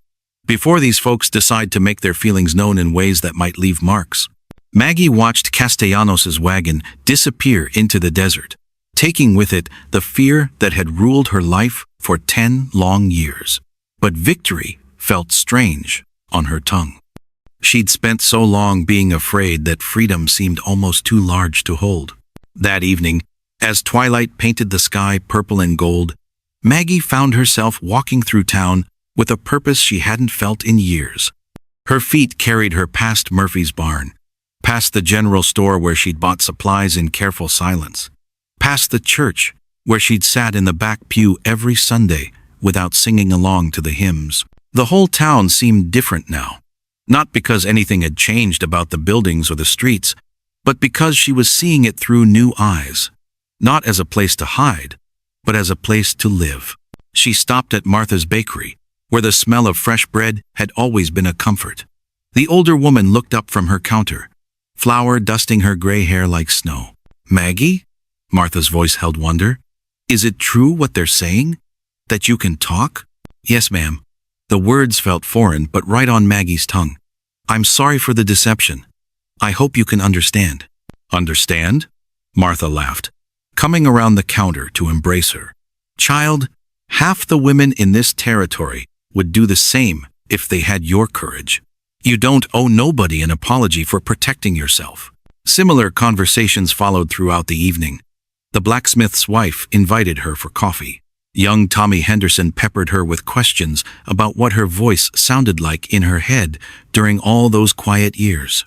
Speaker 1: Before these folks decide to make their feelings known in ways that might leave marks. Maggie watched Castellanos' wagon disappear into the desert, taking with it the fear that had ruled her life for 10 long years. But victory felt strange on her tongue. She'd spent so long being afraid that freedom seemed almost too large to hold. That evening, as twilight painted the sky purple and gold, Maggie found herself walking through town with a purpose she hadn't felt in years. Her feet carried her past Murphy's barn, past the general store where she'd bought supplies in careful silence, past the church where she'd sat in the back pew every Sunday without singing along to the hymns. The whole town seemed different now. Not because anything had changed about the buildings or the streets, but because she was seeing it through new eyes, not as a place to hide, but as a place to live. She stopped at Martha's bakery, where the smell of fresh bread had always been a comfort. The older woman looked up from her counter, flour dusting her gray hair like snow. Maggie? Martha's voice held wonder. Is it true what they're saying? That you can talk? Yes, ma'am. The words felt foreign, but right on Maggie's tongue. I'm sorry for the deception. I hope you can understand. Understand? Martha laughed, coming around the counter to embrace her. Child, half the women in this territory would do the same if they had your courage. You don't owe nobody an apology for protecting yourself. Similar conversations followed throughout the evening. The blacksmith's wife invited her for coffee. Young Tommy Henderson peppered her with questions about what her voice sounded like in her head during all those quiet years.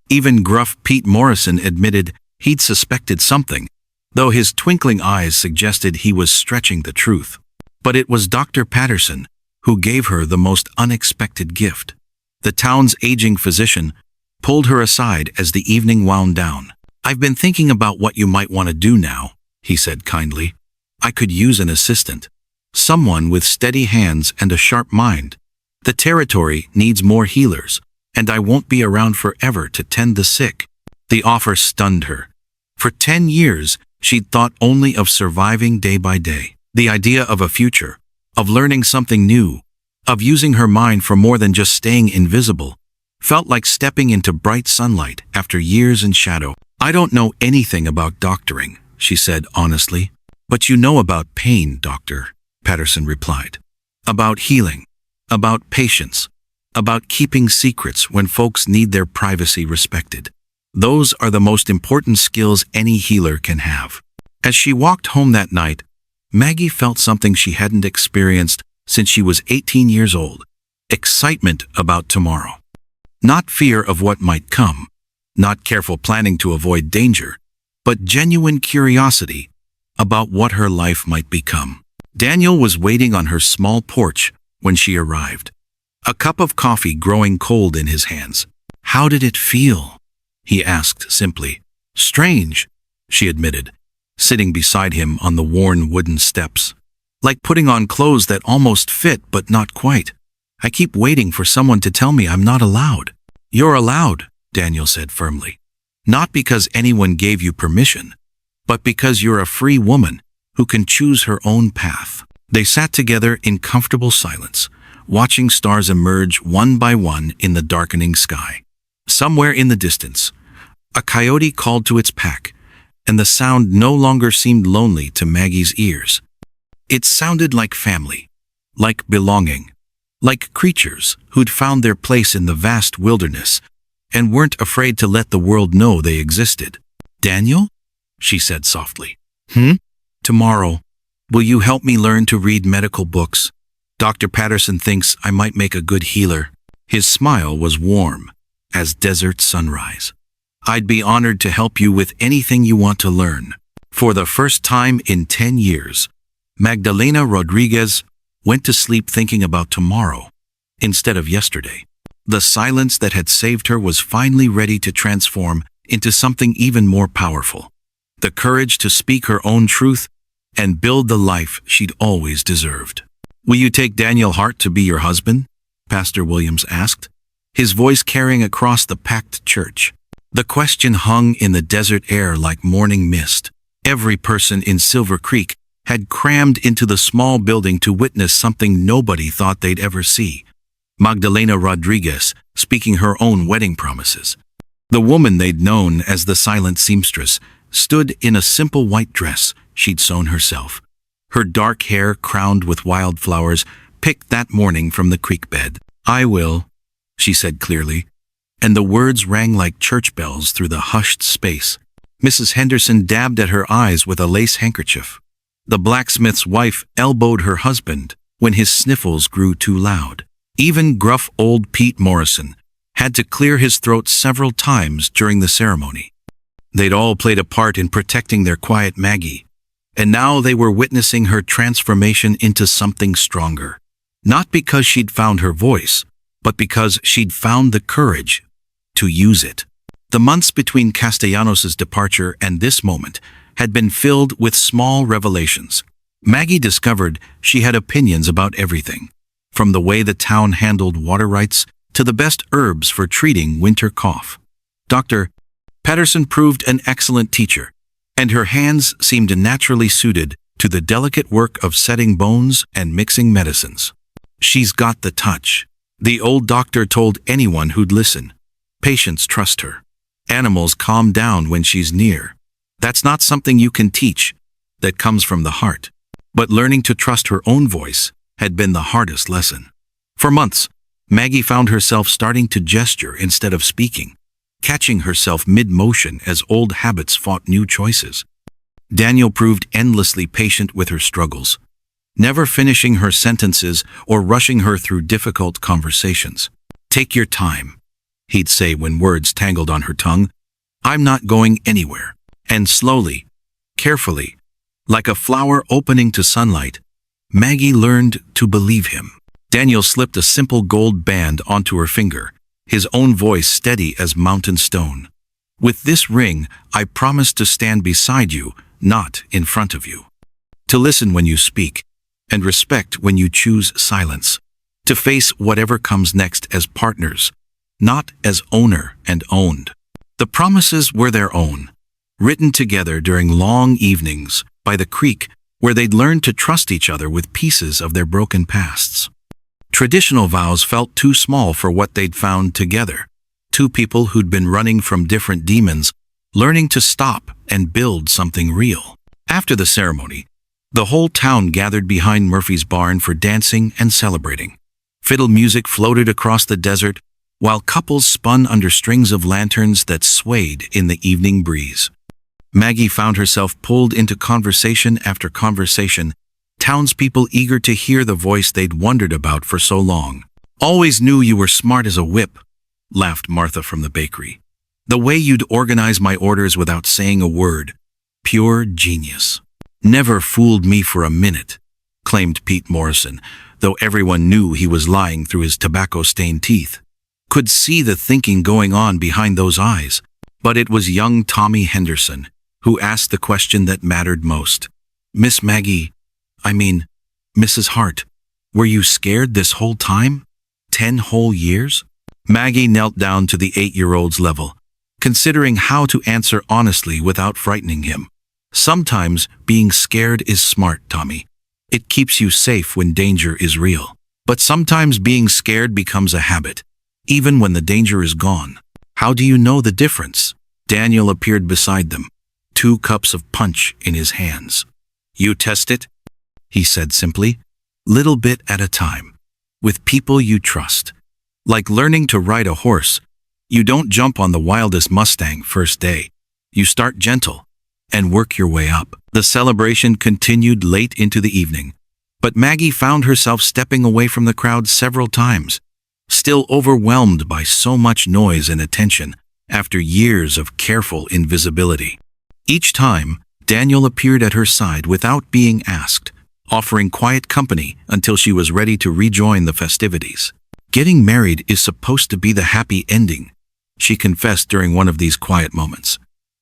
Speaker 1: Even gruff Pete Morrison admitted he'd suspected something, though his twinkling eyes suggested he was stretching the truth. But it was Dr. Patterson who gave her the most unexpected gift. The town's aging physician pulled her aside as the evening wound down. I've been thinking about what you might want to do now, he said kindly. I could use an assistant. Someone with steady hands and a sharp mind. The territory needs more healers, and I won't be around forever to tend the sick. The offer stunned her. For 10 years, she'd thought only of surviving day by day. The idea of a future, of learning something new, of using her mind for more than just staying invisible, felt like stepping into bright sunlight after years in shadow. I don't know anything about doctoring, she said honestly. But you know about pain, Doctor, Patterson replied. About healing, about patience, about keeping secrets when folks need their privacy respected. Those are the most important skills any healer can have. As she walked home that night, Maggie felt something she hadn't experienced since she was 18 years old. Excitement about tomorrow. Not fear of what might come, not careful planning to avoid danger, but genuine curiosity about what her life might become. Daniel was waiting on her small porch when she arrived, a cup of coffee growing cold in his hands. "How did it feel?" he asked simply. "Strange," she admitted, sitting beside him on the worn wooden steps. "Like putting on clothes that almost fit but not quite. I keep waiting for someone to tell me I'm not allowed." "You're allowed," Daniel said firmly. "Not because anyone gave you permission, but because you're a free woman who can choose her own path." They sat together in comfortable silence, watching stars emerge one by one in the darkening sky. Somewhere in the distance, a coyote called to its pack, and the sound no longer seemed lonely to Maggie's ears. It sounded like family, like belonging, like creatures who'd found their place in the vast wilderness and weren't afraid to let the world know they existed. "Daniel?" she said softly. "Tomorrow, will you help me learn to read medical books? Dr. Patterson thinks I might make a good healer." His smile was warm as desert sunrise. "I'd be honored to help you with anything you want to learn." For the first time in 10 years, Magdalena Rodriguez went to sleep thinking about tomorrow instead of yesterday. The silence that had saved her was finally ready to transform into something even more powerful. The courage to speak her own truth and build the life she'd always deserved. "Will you take Daniel Hart to be your husband?" Pastor Williams asked, his voice carrying across the packed church. The question hung in the desert air like morning mist. Every person in Silver Creek had crammed into the small building to witness something nobody thought they'd ever see. Magdalena Rodriguez speaking her own wedding promises. The woman they'd known as the silent seamstress stood in a simple white dress she'd sewn herself, her dark hair crowned with wildflowers picked that morning from the creek bed. "I will," she said clearly, and the words rang like church bells through the hushed space. Mrs. Henderson dabbed at her eyes with a lace handkerchief. The blacksmith's wife elbowed her husband when his sniffles grew too loud. Even gruff old Pete Morrison had to clear his throat several times during the ceremony. They'd all played a part in protecting their quiet Maggie, and now they were witnessing her transformation into something stronger. Not because she'd found her voice, but because she'd found the courage to use it. The months between Castellanos' departure and this moment had been filled with small revelations. Maggie discovered she had opinions about everything, from the way the town handled water rights to the best herbs for treating winter cough. Dr. Patterson proved an excellent teacher, and her hands seemed naturally suited to the delicate work of setting bones and mixing medicines. "She's got the touch," the old doctor told anyone who'd listen. "Patients trust her. Animals calm down when she's near. That's not something you can teach. That comes from the heart." But learning to trust her own voice had been the hardest lesson. For months, Maggie found herself starting to gesture instead of speaking, catching herself mid-motion as old habits fought new choices. Daniel proved endlessly patient with her struggles, never finishing her sentences or rushing her through difficult conversations. "Take your time," he'd say when words tangled on her tongue. "I'm not going anywhere." And slowly, carefully, like a flower opening to sunlight, Maggie learned to believe him. Daniel slipped a simple gold band onto her finger, his own voice steady as mountain stone. "With this ring, I promise to stand beside you, not in front of you. To listen when you speak, and respect when you choose silence, to face whatever comes next as partners, not as owner and owned. The promises were their own, written together during long evenings by the creek where they'd learned to trust each other with pieces of their broken pasts. Traditional vows felt too small for what they'd found together. Two people who'd been running from different demons, learning to stop and build something real. After the ceremony, the whole town gathered behind Murphy's barn for dancing and celebrating. Fiddle music floated across the desert, while couples spun under strings of lanterns that swayed in the evening breeze. Maggie found herself pulled into conversation after conversation, townspeople eager to hear the voice they'd wondered about for so long. "Always knew you were smart as a whip," laughed Martha from the bakery. "The way you'd organize my orders without saying a word. Pure genius." "Never fooled me for a minute," claimed Pete Morrison, though everyone knew he was lying through his tobacco-stained teeth. Could see the thinking going on behind those eyes. But it was young Tommy Henderson who asked the question that mattered most. "Miss Maggie, Mrs. Hart, were you scared this whole time? 10 whole years?" Maggie knelt down to the 8-year-old's level, considering how to answer honestly without frightening him. "Sometimes being scared is smart, Tommy. It keeps you safe when danger is real. But sometimes being scared becomes a habit, even when the danger is gone." "How do you know the difference?" Daniel appeared beside them, 2 cups of punch in his hands. "You test it," he said simply, "little bit at a time, with people you trust. Like learning to ride a horse, you don't jump on the wildest Mustang first day. You start gentle and work your way up." The celebration continued late into the evening, but Maggie found herself stepping away from the crowd several times, still overwhelmed by so much noise and attention after years of careful invisibility. Each time, Daniel appeared at her side without being asked, offering quiet company until she was ready to rejoin the festivities. "Getting married is supposed to be the happy ending," she confessed during one of these quiet moments.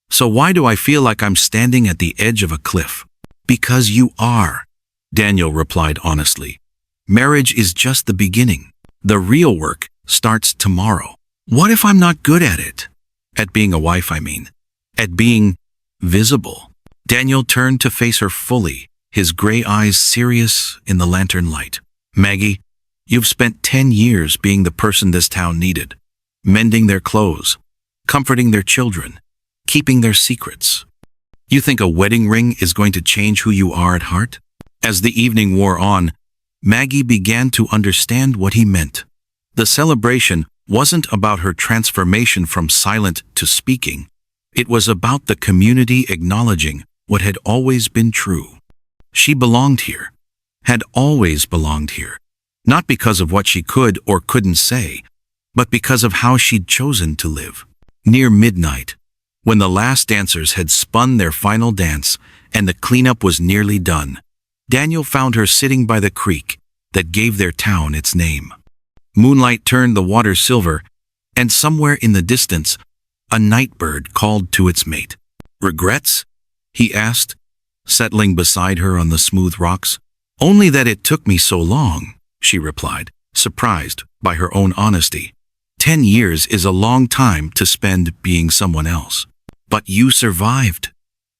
Speaker 1: "So why do I feel like I'm standing at the edge of a cliff?" "Because you are," Daniel replied honestly. "Marriage is just the beginning. The real work starts tomorrow." "What if I'm not good at it?" "At being a wife, At being visible." Daniel turned to face her fully, his gray eyes serious in the lantern light. "Maggie, you've spent 10 years being the person this town needed. Mending their clothes, comforting their children, keeping their secrets. You think a wedding ring is going to change who you are at heart?" As the evening wore on, Maggie began to understand what he meant. The celebration wasn't about her transformation from silent to speaking. It was about the community acknowledging what had always been true. She belonged here, had always belonged here, not because of what she could or couldn't say, but because of how she'd chosen to live. Near midnight, when the last dancers had spun their final dance and the cleanup was nearly done, Daniel found her sitting by the creek that gave their town its name. Moonlight turned the water silver, and somewhere in the distance, a nightbird called to its mate. "Regrets?" he asked, settling beside her on the smooth rocks. "Only that it took me so long," she replied, surprised by her own honesty. 10 years is a long time to spend being someone else. "But you survived,"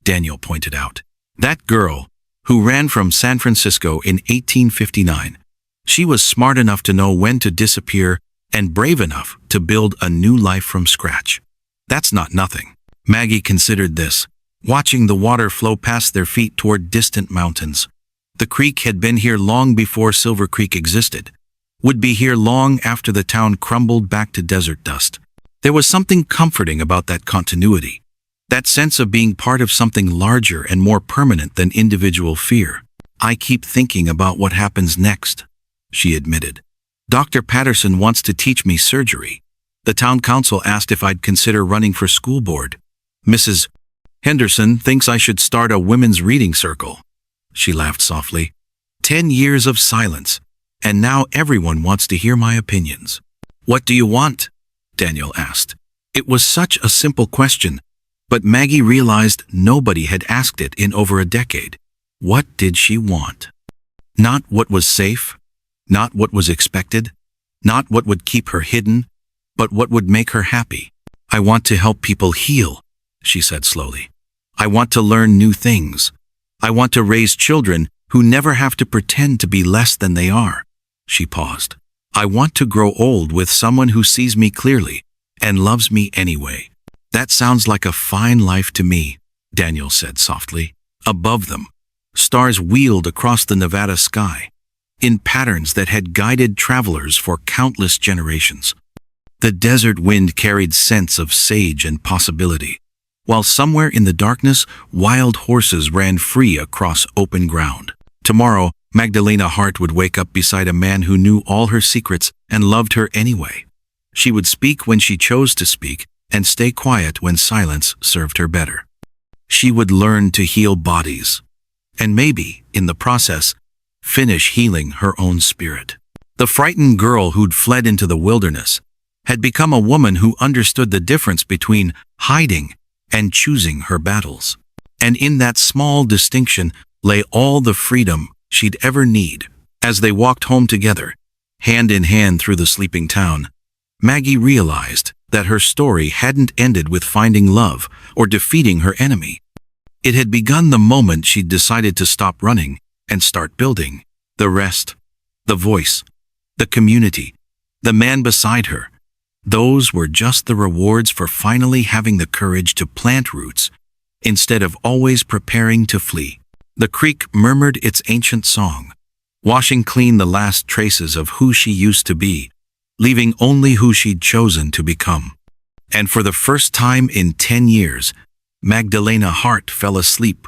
Speaker 1: Daniel pointed out. "That girl who ran from San Francisco in 1859, she was smart enough to know when to disappear and brave enough to build a new life from scratch. That's not nothing." Maggie considered this, watching the water flow past their feet toward distant mountains. The creek had been here long before Silver Creek existed, would be here long after the town crumbled back to desert dust. There was something comforting about that continuity, that sense of being part of something larger and more permanent than individual fear. "I keep thinking about what happens next," she admitted. "Dr. Patterson wants to teach me surgery. The town council asked if I'd consider running for school board. Mrs. Henderson thinks I should start a women's reading circle." She laughed softly. 10 years of silence, and now everyone wants to hear my opinions. "What do you want?" Daniel asked. It was such a simple question, but Maggie realized nobody had asked it in over a decade. What did she want? Not what was safe, not what was expected, not what would keep her hidden, but what would make her happy. I want to help people heal, she said slowly. I want to learn new things. I want to raise children who never have to pretend to be less than they are. She paused. I want to grow old with someone who sees me clearly and loves me anyway. That sounds like a fine life to me, Daniel said softly. Above them, stars wheeled across the Nevada sky, in patterns that had guided travelers for countless generations. The desert wind carried scents of sage and possibility, while somewhere in the darkness, wild horses ran free across open ground. Tomorrow, Magdalena Hart would wake up beside a man who knew all her secrets and loved her anyway. She would speak when she chose to speak and stay quiet when silence served her better. She would learn to heal bodies, and maybe, in the process, finish healing her own spirit. The frightened girl who'd fled into the wilderness had become a woman who understood the difference between hiding and choosing her battles. And in that small distinction lay all the freedom she'd ever need. As they walked home together, hand in hand through the sleeping town, Maggie realized that her story hadn't ended with finding love or defeating her enemy. It had begun the moment she'd decided to stop running and start building. The rest, the voice, the community, the man beside her, those were just the rewards for finally having the courage to plant roots instead of always preparing to flee. The creek murmured its ancient song, washing clean the last traces of who she used to be, leaving only who she'd chosen to become. And for the first time in 10 years, Magdalena Hart fell asleep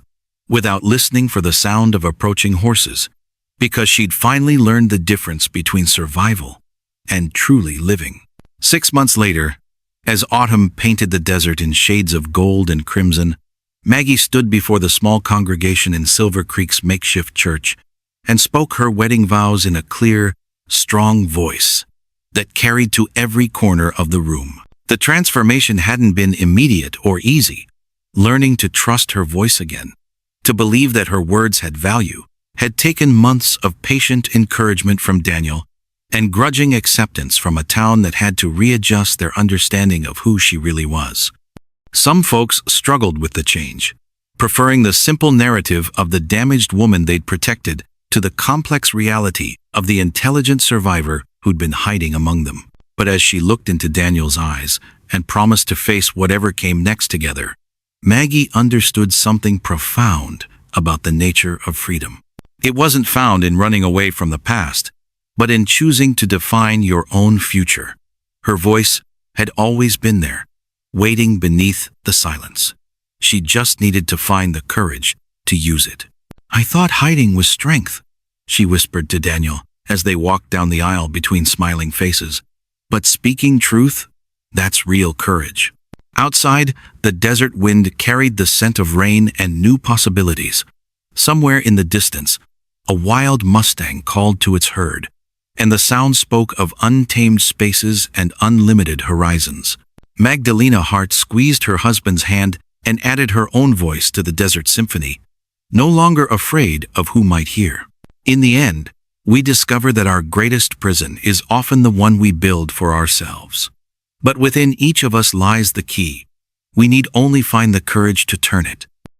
Speaker 1: without listening for the sound of approaching horses, because she'd finally learned the difference between survival and truly living. 6 months later, as autumn painted the desert in shades of gold and crimson, Maggie stood before the small congregation in Silver Creek's makeshift church and spoke her wedding vows in a clear, strong voice that carried to every corner of the room. The transformation hadn't been immediate or easy. Learning to trust her voice again, to believe that her words had value, had taken months of patient encouragement from Daniel and grudging acceptance from a town that had to readjust their understanding of who she really was. Some folks struggled with the change, preferring the simple narrative of the damaged woman they'd protected to the complex reality of the intelligent survivor who'd been hiding among them. But as she looked into Daniel's eyes and promised to face whatever came next together, Maggie understood something profound about the nature of freedom. It wasn't found in running away from the past, but in choosing to define your own future. Her voice had always been there, waiting beneath the silence. She just needed to find the courage to use it. I thought hiding was strength, she whispered to Daniel as they walked down the aisle between smiling faces. But speaking truth, that's real courage. Outside, the desert wind carried the scent of rain and new possibilities. Somewhere in the distance, a wild mustang called to its herd, and the sound spoke of untamed spaces and unlimited horizons. Magdalena Hart squeezed her husband's hand and added her own voice to the desert symphony, no longer afraid of who might hear. In the end, we discover that our greatest prison is often the one we build for ourselves. But within each of us lies the key. We need only find the courage to turn it.